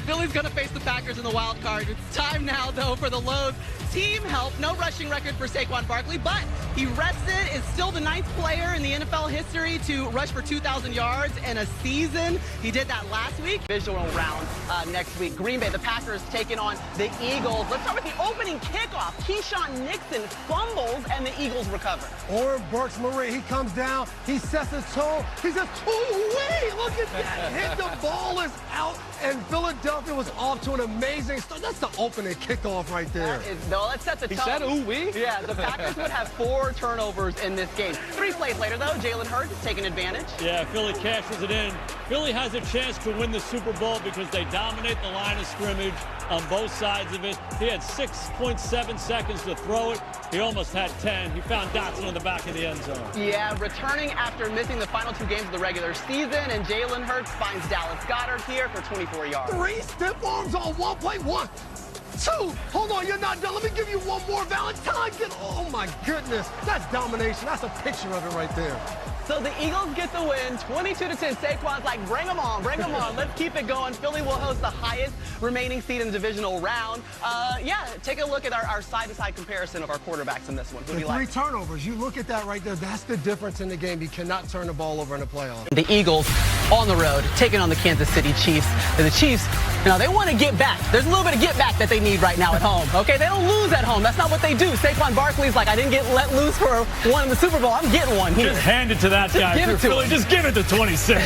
Philly's going to face the Packers in the wild card. It's time now, though, for the Lowe's team help. No rushing record for Saquon Barkley, but he rested, is still the 9th player in the NFL history to rush for 2,000 yards in a season. He did that last week. Divisional round next week. Green Bay, the Packers taking on the Eagles. Let's start with the opening kickoff. Keyshawn Nixon fumbles, and the Eagles recover. Oren Burks-Marie, he comes down, he sets his tone, he says, ooh-wee, look at that. Hit the ball is out, and Philadelphia was off to an amazing start. That's the opening kickoff right there. Let's set the tone. He said ooh-wee? Yeah, the Packers would have 4 turnovers in this game. 3 plays later, though, Jalen Hurts is taking advantage. Yeah, Philly cashes it in. Philly has a chance to win the Super Bowl because they dominate the line of scrimmage on both sides of it. He had 6.7 seconds to throw it. He almost had 10. He found Dotson in the back of the end zone. Yeah, returning after missing the final 2 games of the regular season, and Jalen Hurts finds Dallas Goedert here for 24 yards. 3 stiff arms on 1 play. 1, 2. Hold on, you're not done. Let me give you one more. Valentine, oh my goodness. That's domination. That's a picture of it right there. So the Eagles get the win, 22-10. Saquon's like, bring them on, bring them on. Let's keep it going. Philly will host the highest remaining seed in the divisional round. Take a look at our side-to-side comparison of our quarterbacks in this one. Who do you like? 3 turnovers. You look at that right there. That's the difference in the game. You cannot turn the ball over in the playoffs. The Eagles on the road, taking on the Kansas City Chiefs. And the Chiefs, they want to get back. There's a little bit of get back that they need right now at home. Okay, they don't lose at home. That's not what they do. Saquon Barkley's like, I didn't get let loose for one in the Super Bowl. I'm getting one here. Just hand it to that guy. Give it to him. Just give it to 26.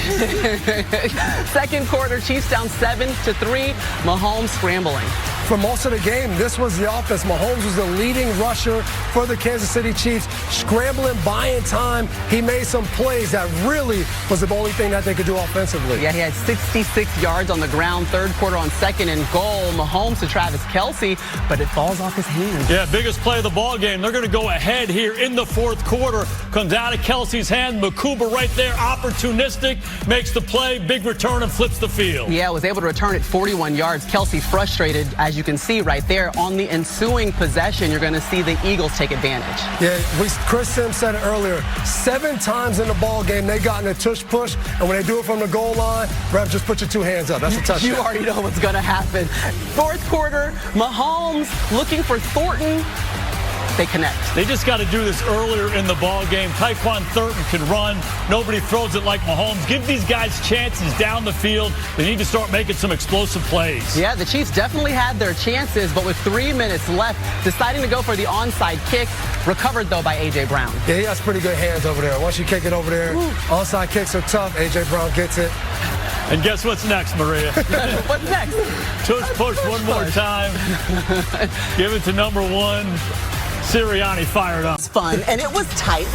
Second quarter, Chiefs down 7-3. Mahomes scrambling. For most of the game, this was the offense. Mahomes was the leading rusher for the Kansas City Chiefs, scrambling, buying time. He made some plays that really was the only thing that they could do. do offensively. Yeah, he had 66 yards on the ground, third quarter on 2nd and goal. Mahomes to Travis Kelce, but it falls off his hands. Yeah, biggest play of the ball game. They're going to go ahead here in the fourth quarter. Comes out of Kelce's hand. Makuba right there, opportunistic, makes the play, big return, and flips the field. Yeah, was able to return it 41 yards. Kelce frustrated, as you can see right there. On the ensuing possession, you're going to see the Eagles take advantage. Yeah, Chris Sims said it earlier. 7 times in the ball game, they got in a tush push, and when they do it from the goal line, Rev, just put your 2 hands up. That's a touchdown. You already know what's going to happen. Fourth quarter, Mahomes looking for Thornton. They connect. They just got to do this earlier in the ball game. Tyquan Thornton can run. Nobody throws it like Mahomes. Give these guys chances down the field. They need to start making some explosive plays. Yeah, the Chiefs definitely had their chances, but with 3 minutes left, deciding to go for the onside kick. Recovered, though, by A.J. Brown. Yeah, he has pretty good hands over there. Once you kick it over there, onside kicks are tough. A.J. Brown gets it. And guess what's next, Maria? What's next? Tush push one more time. Give it to number 1. Sirianni fired up. It's fun, and it was tight.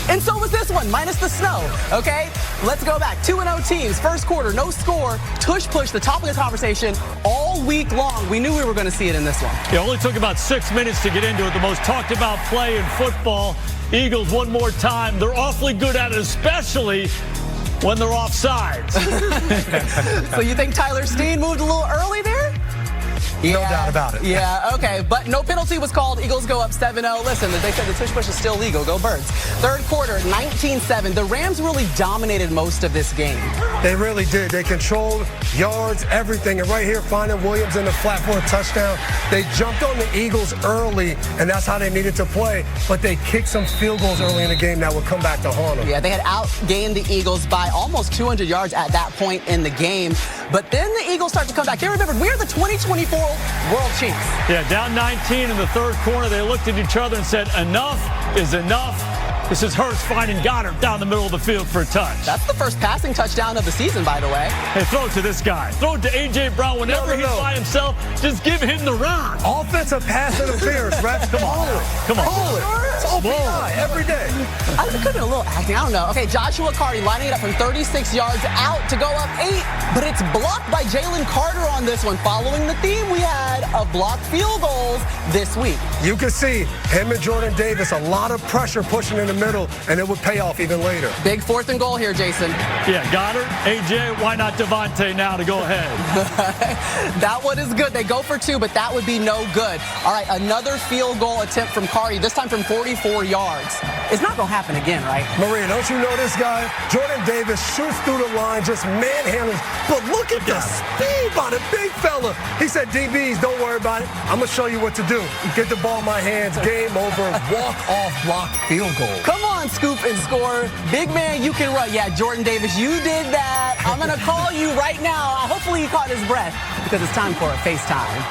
And so was this one, minus the snow, okay? Let's go back. 2-0 teams, first quarter, no score. Tush push, the top of the conversation all week long. We knew we were going to see it in this one. It only took about 6 minutes to get into it. The most talked about play in football. Eagles one more time. They're awfully good at it, especially when they're offsides. So you think Tyler Steen moved a little early there? No doubt about it. Yeah, okay. But no penalty was called. Eagles go up 7-0. Listen, they said the tush push is still legal. Go Birds. Third quarter, 19-7. The Rams really dominated most of this game. They really did. They controlled yards, everything. And right here, finding Williams in the flat for a touchdown. They jumped on the Eagles early, and that's how they needed to play. But they kicked some field goals early in the game that would come back to haunt them. Yeah, they had outgained the Eagles by almost 200 yards at that point in the game. But then the Eagles start to come back. They remembered, we're the 2024 World Chiefs. Yeah, down 19 in the third quarter. They looked at each other and said, enough is enough. This is Hurts finding Goddard down the middle of the field for a touch. That's the first passing touchdown of the season, by the way. Hey, throw it to this guy. Throw it to A.J. Brown whenever he's by himself. Just give him the rock. Offensive pass interference, Rex. Come on. Come on. Hold it. It's OPI every day. It could have been a little acting. I don't know. Okay, Joshua Carty lining it up from 36 yards out to go up 8. But it's blocked by Jalen Carter on this one, following the theme we had of blocked field goals this week. You can see him and Jordan Davis, a lot of pressure pushing in the middle, and it would pay off even later. Big 4th and goal here, Jason. Yeah, Goddard, A.J., why not Devontae now to go ahead? That one is good. They go for 2, but that would be no good. All right, another field goal attempt from Carty, this time from 44 yards. It's not going to happen again, right? Maria, don't you know this guy? Jordan Davis shoots through the line, just manhandles. But look at the speed by the big fella. He said, DBs, don't worry about it. I'm going to show you what to do. Get the ball in my hands, game over, walk-off blocked field goal. Come on, scoop and score. Big man, you can run. Yeah, Jordan Davis, you did that. I'm going to call you right now. Hopefully he caught his breath because it's time for a FaceTime.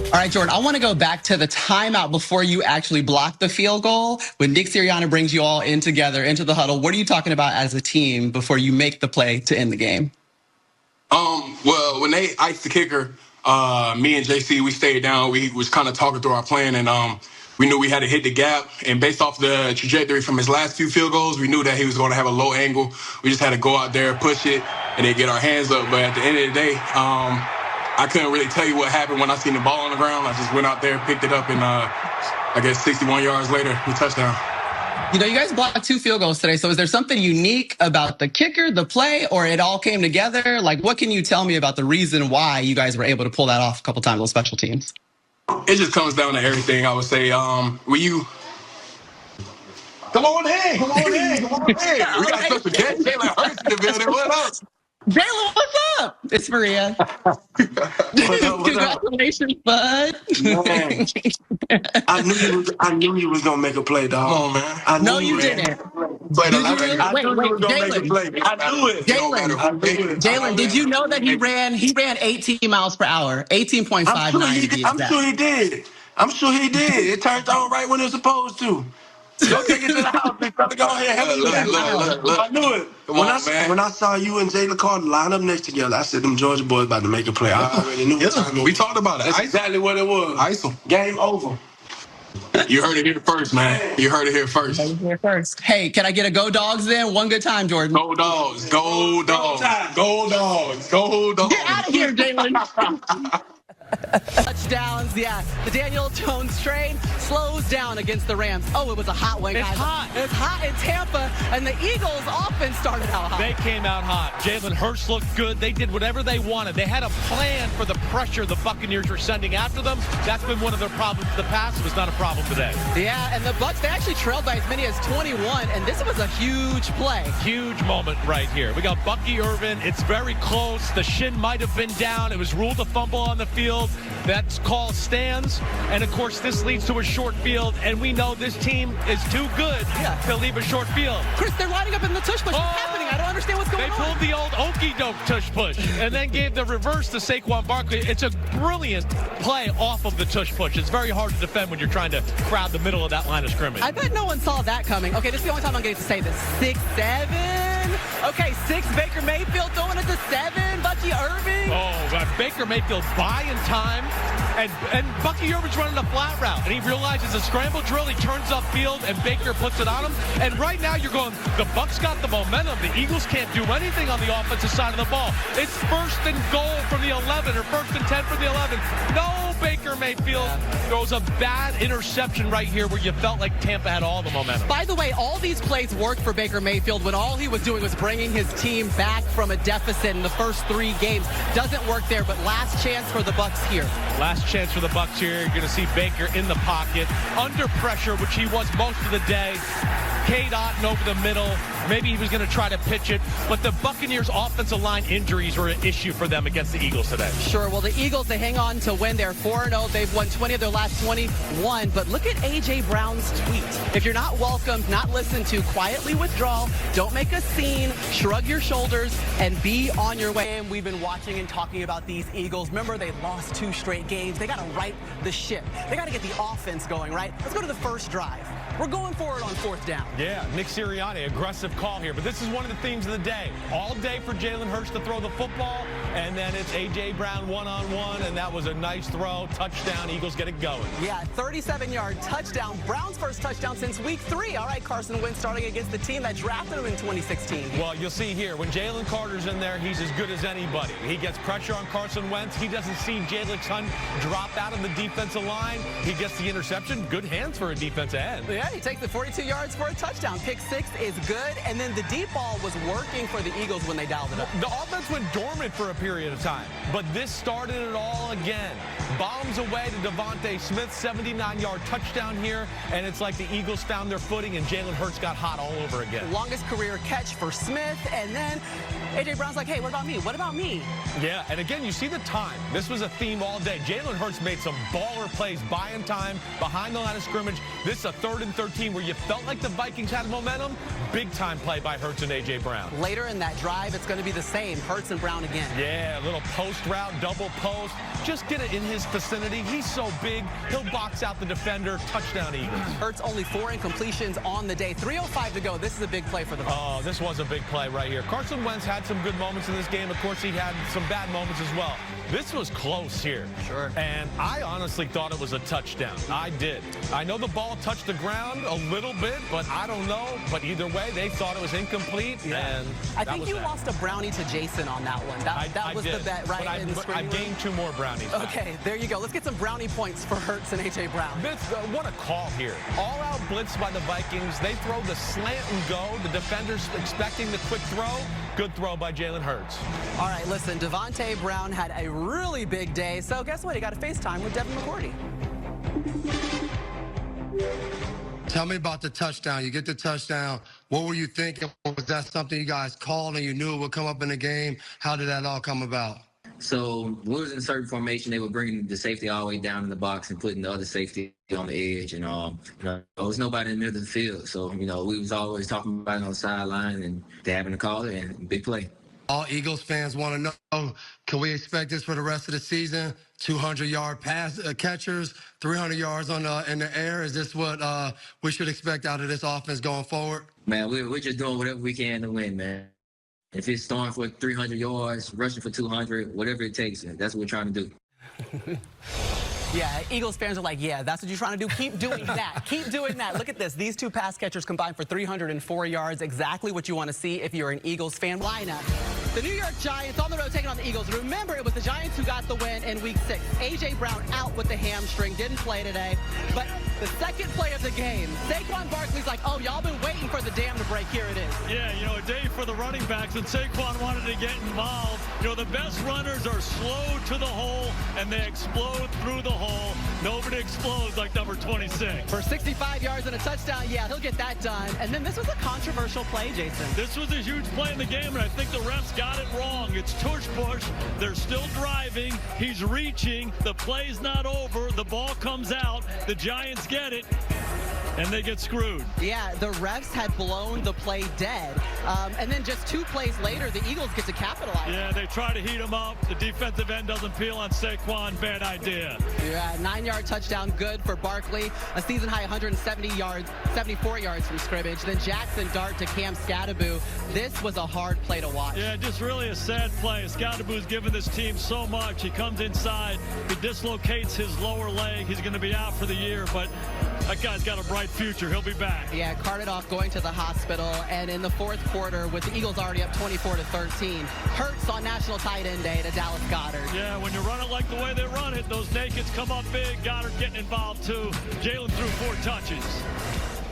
All right, Jordan, I want to go back to the timeout before you actually block the field goal. When Nick Sirianni brings you all in together into the huddle, what are you talking about as a team before you make the play to end the game? Well, when they iced the kicker, me and JC, we stayed down. We was kind of talking through our plan, and we knew we had to hit the gap. And based off the trajectory from his last few field goals, we knew that he was going to have a low angle. We just had to go out there, push it, and then get our hands up. But at the end of the day, I couldn't really tell you what happened when I seen the ball on the ground. I just went out there, picked it up, and I guess 61 yards later, we touchdown. You know, you guys blocked 2 field goals today. So is there something unique about the kicker, the play, or it all came together? Like, what can you tell me about the reason why you guys were able to pull that off a couple times on special teams? It just comes down to everything, I would say. When you... Come on in. Come on in. Come on in. We got special guest, Jalen Hurts in the building. What up? Jalen, what's up? It's Maria. Congratulations, bud. Man, I knew you was gonna make a play, dog. Come on, man. No, you didn't. Wait, Jalen. I knew it. Jalen, did you know that he ran 18 miles per hour, 18.59 I'm sure he did. I'm sure he did. It turned on right when it was supposed to. Go take it to the house, big brother. Go ahead. Look. I knew it. When I saw you and Jalen Carter line up next together, I said, them Georgia boys about to make a play. I already knew. We talked about it. That's exactly what it was. Ice them. Game over. You heard it here first, man. You heard it here first. Hey, can I get a go dogs then? One good time, Jordan. Go dogs. Go dogs. Go dogs. Go dogs. Get out of here, Jalen. Touchdowns, yeah. The Daniel Jones train slows down against the Rams. Oh, it was a hot one, guys. It's hot. It's hot in Tampa, and the Eagles offense started out hot. They came out hot. Jalen Hurts looked good. They did whatever they wanted. They had a plan for the pressure the Buccaneers were sending after them. That's been one of their problems in the past. It was not a problem today. Yeah, and the Bucs, they actually trailed by as many as 21, and this was a huge play. Huge moment right here. We got Bucky Irvin. It's very close. The shin might have been down. It was ruled a fumble on the field. That call stands, and of course this leads to a short field, and we know this team is too good to leave a short field. Chris, they're lining up in the tush push. What's happening? I don't understand what's going on. They pulled the old okey doke tush push and then gave the reverse to Saquon Barkley. It's a brilliant play off of the tush push. It's very hard to defend when you're trying to crowd the middle of that line of scrimmage. I bet no one saw that coming. Okay, this is the only time I'm getting to say this. 6-7. Okay, 6, Baker Mayfield throwing it to 7, Bucky Irving. Oh, Baker Mayfield buying time. And Bucky Irvin's running a flat route, and he realizes a scramble drill. He turns upfield, and Baker puts it on him. And right now you're going, the Bucs got the momentum. The Eagles can't do anything on the offensive side of the ball. It's 1st and goal from the 11, or 1st and 10 from the 11. No, Baker Mayfield throws a bad interception right here where you felt like Tampa had all the momentum. By the way, all these plays worked for Baker Mayfield when all he was doing was bringing his team back from a deficit in the first 3 games. Doesn't work there, but last chance for the Bucs here. Last chance for the Bucs here. You're going to see Baker in the pocket, under pressure, which he was most of the day. Cade Otton over the middle. Maybe he was going to try to pitch it, but the Buccaneers' offensive line injuries were an issue for them against the Eagles today. Sure. Well, the Eagles, they hang on to win. They're 4-0. They've won 20 of their last 21. But look at A.J. Brown's tweet. If you're not welcomed, not listened to, quietly withdraw. Don't make a scene. Shrug your shoulders and be on your way. And we've been watching and talking about these Eagles. Remember, they lost 2 straight games. They got to right the ship. They got to get the offense going, right? Let's go to the first drive. We're going for it on 4th down. Yeah, Nick Sirianni, aggressive call here. But this is one of the themes of the day. All day for Jalen Hurts to throw the football, and then it's A.J. Brown one-on-one, and that was a nice throw. Touchdown. Eagles get it going. Yeah, 37-yard touchdown. Brown's first touchdown since week 3. All right, Carson Wentz starting against the team that drafted him in 2016. Well, you'll see here, when Jalen Carter's in there, he's as good as anybody. He gets pressure on Carson Wentz. He doesn't see Jalen Hunt drop out of the defensive line. He gets the interception. Good hands for a defensive end. Yeah, he takes the 42 yards for a touchdown. Pick 6 is good, and then the deep ball was working for the Eagles when they dialed it up. The offense went dormant for a period of time, but this started it all again. Bombs away to Devontae Smith, 79-yard touchdown here, and it's like the Eagles found their footing, and Jalen Hurts got hot all over again. Longest career catch for Smith, and then A.J. Brown's like, hey, what about me? What about me? Yeah, and again, you see the time. This was a theme all day. Jalen Hurts made some baller plays, buying time, behind the line of scrimmage. This is a 3rd and 13 where you felt like the Vikings had momentum. Big time play by Hurts and A.J. Brown. Later in that drive, it's going to be the same. Hurts and Brown again. Yeah, a little post route, double post. Just get it in his vicinity. He's so big, he'll box out the defender. Touchdown, Eagles. Hurts only 4 incompletions on the day. 3:05 to go. This is a big play for the Bucs. Oh, this was a big play right here. Carson Wentz had some good moments in this game. Of course, he had some bad moments as well. This was close here. Sure. And I honestly thought it was a touchdown. I did. I know the ball touched the ground a little bit, but I don't know. But either way, they thought it was incomplete. Yeah. And I think you lost a brownie to Jason on that one. That was the bet, right? But I gained 2 more brownies. Okay, there you go. Let's get some brownie points for Hurts and A.J. Brown. What a call here. All-out blitz by the Vikings. They throw the slant and go. The defenders expecting the quick throw. Good throw by Jalen Hurts. All right, listen, Devontae Brown had a really big day. So guess what? He got a FaceTime with Devin McCourty. Tell me about the touchdown. You get the touchdown. What were you thinking? Was that something you guys called and you knew it would come up in the game? How did that all come about? So we was in certain formation. They were bringing the safety all the way down in the box and putting the other safety on the edge. And, there was nobody in the middle of the field. So, we was always talking about it on the sideline, and they happened to call it, and big play. All Eagles fans want to know, can we expect this for the rest of the season? 200-yard pass catchers, 300 yards in the air. Is this what we should expect out of this offense going forward? Man, we're just doing whatever we can to win, man. If it's throwing for 300 yards, rushing for 200, whatever it takes, that's what we're trying to do. Yeah, Eagles fans are like, yeah, that's what you're trying to do. Keep doing that. Keep doing that. Look at this. These two pass catchers combined for 304 yards. Exactly what you want to see if you're an Eagles fan. Lineup. The New York Giants on the road taking on the Eagles. Remember, it was the Giants who got the win in Week 6. A.J. Brown out with the hamstring. Didn't play today. But the second play of the game, Saquon Barkley's like, oh, y'all been waiting for the dam to break. Here it is. Yeah, you know, a day for the running backs, and Saquon wanted to get involved. You know, the best runners are slow to the hole, and they explode through the hole. Nobody explodes like number 26. For 65 yards and a touchdown, yeah, he'll get that done. And then this was a controversial play, Jason. This was a huge play in the game, and I think the refs got it wrong. It's tush push. They're still driving. He's reaching. The play's not over. The ball comes out. The Giants get it, and they get screwed. Yeah, the refs had blown the play dead. And then just 2 plays later, the Eagles get to capitalize. Yeah, they try to heat him up. The defensive end doesn't peel on Saquon. Bad idea. Yeah, 9-yard touchdown, good for Barkley. A season-high 74 yards from scrimmage. Then Jackson Dart to Cam Skattebo. This was a hard play to watch. Yeah, just really a sad play. Skattebo's given this team so much. He comes inside. He dislocates his lower leg. He's going to be out for the year, but that guy's got a bright future. He'll be back. Yeah, carted off going to the hospital. And in the fourth quarter, with the Eagles already up 24-13, Hurts on National Tight End Day to Dallas Goedert. Yeah, when you run it like the way they run it, those nakeds come up big. Goddard getting involved too. Jalen threw 4 touches.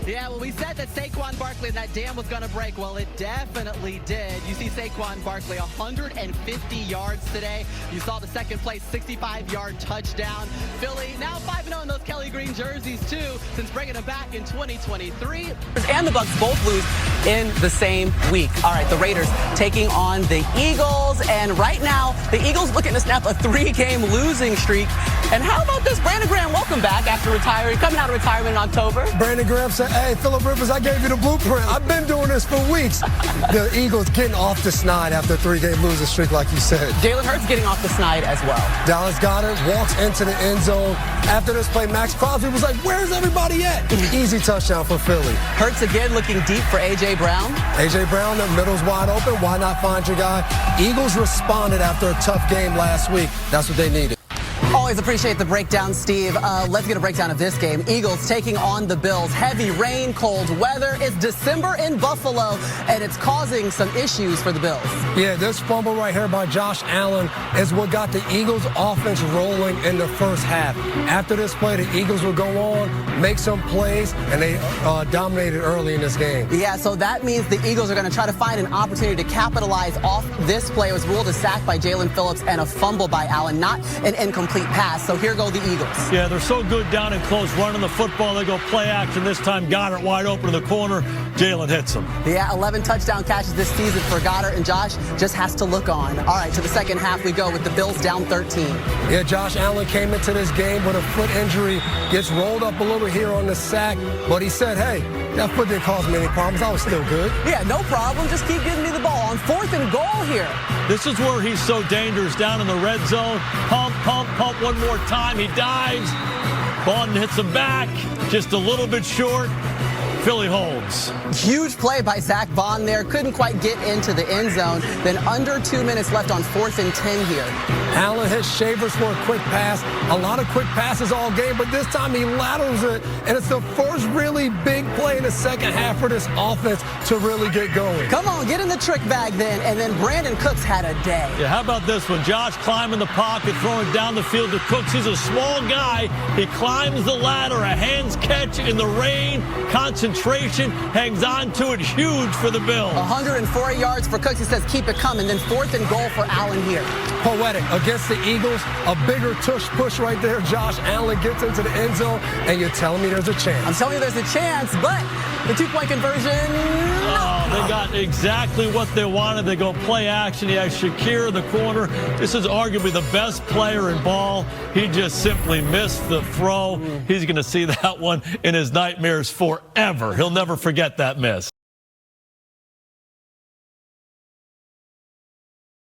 Yeah, well, we said that Saquon Barkley and that dam was going to break. Well, it definitely did. You see Saquon Barkley, 150 yards today. You saw the second place, 65-yard touchdown. Philly now 5-0 in those Kelly Green jerseys, too, since bringing them back in 2023. And the Bucs both lose in the same week. All right, the Raiders taking on the Eagles. And right now, the Eagles looking to snap a 3-game losing streak. And how about this? Brandon Graham, welcome back after retiring, coming out of retirement in October. Brandon Graham said, hey, Phillip Rivers, I gave you the blueprint. I've been doing this for weeks. The Eagles getting off the snide after a 3-game losing streak, like you said. Jalen Hurts getting off the snide as well. Dallas Goedert walks into the end zone. After this play, Max Crosby was like, where's everybody at? Easy touchdown for Philly. Hurts again looking deep for A.J. Brown. A.J. Brown, the middle's wide open. Why not find your guy? Eagles responded after a tough game last week. That's what they needed. Always appreciate the breakdown, Steve. Let's get a breakdown of this game. Eagles taking on the Bills. Heavy rain, cold weather. It's December in Buffalo, and it's causing some issues for the Bills. Yeah, this fumble right here by Josh Allen is what got the Eagles offense rolling in the first half. After this play, the Eagles will go on, make some plays, and they dominated early in this game. Yeah, so that means the Eagles are going to try to find an opportunity to capitalize off this play. It was ruled a sack by Jalen Phillips and a fumble by Allen, not an incomplete pass. So here go the Eagles. Yeah, they're so good down and close running the football. They go play action. This time Goddard wide open in the corner. Jalen hits him. Yeah, 11 touchdown catches this season for Goddard, and Josh just has to look on. All right, to the second half we go with the Bills down 13. Yeah, Josh Allen came into this game with a foot injury, gets rolled up a little here on the sack, but he said, hey, that foot didn't cause me any problems. I was still good. Yeah, no problem. Just keep giving me the ball on 4th and goal here. This is where he's so dangerous, down in the red zone. Pump, pump, pump one more time. He dives. Bond hits him back. Just a little bit short. Philly holds. Huge play by Zach Bond there. Couldn't quite get into the end zone. Then under 2 minutes left on 4th and 10 here. Allen hits Shavers for a quick pass. A lot of quick passes all game, but this time he laterals it, and it's the first really big play in the second half for this offense to really get going. Come on, get in the trick bag then, and then Brandon Cooks had a day. Yeah, how about this one? Josh climbing the pocket, throwing down the field to Cooks. He's a small guy. He climbs the ladder, a hands catch in the rain, concentration, hangs on to it. Huge for the Bills. 104 yards for Cooks. He says keep it coming. Then 4th and goal for Allen here. Poetic. Against the Eagles, a bigger tush push right there. Josh Allen gets into the end zone, and you're telling me there's a chance. I'm telling you there's a chance, but the 2-point conversion. Oh, they got exactly what they wanted. They go play action. He has Shakir in the corner. This is arguably the best player in ball. He just simply missed the throw. He's going to see that one in his nightmares forever. He'll never forget that miss.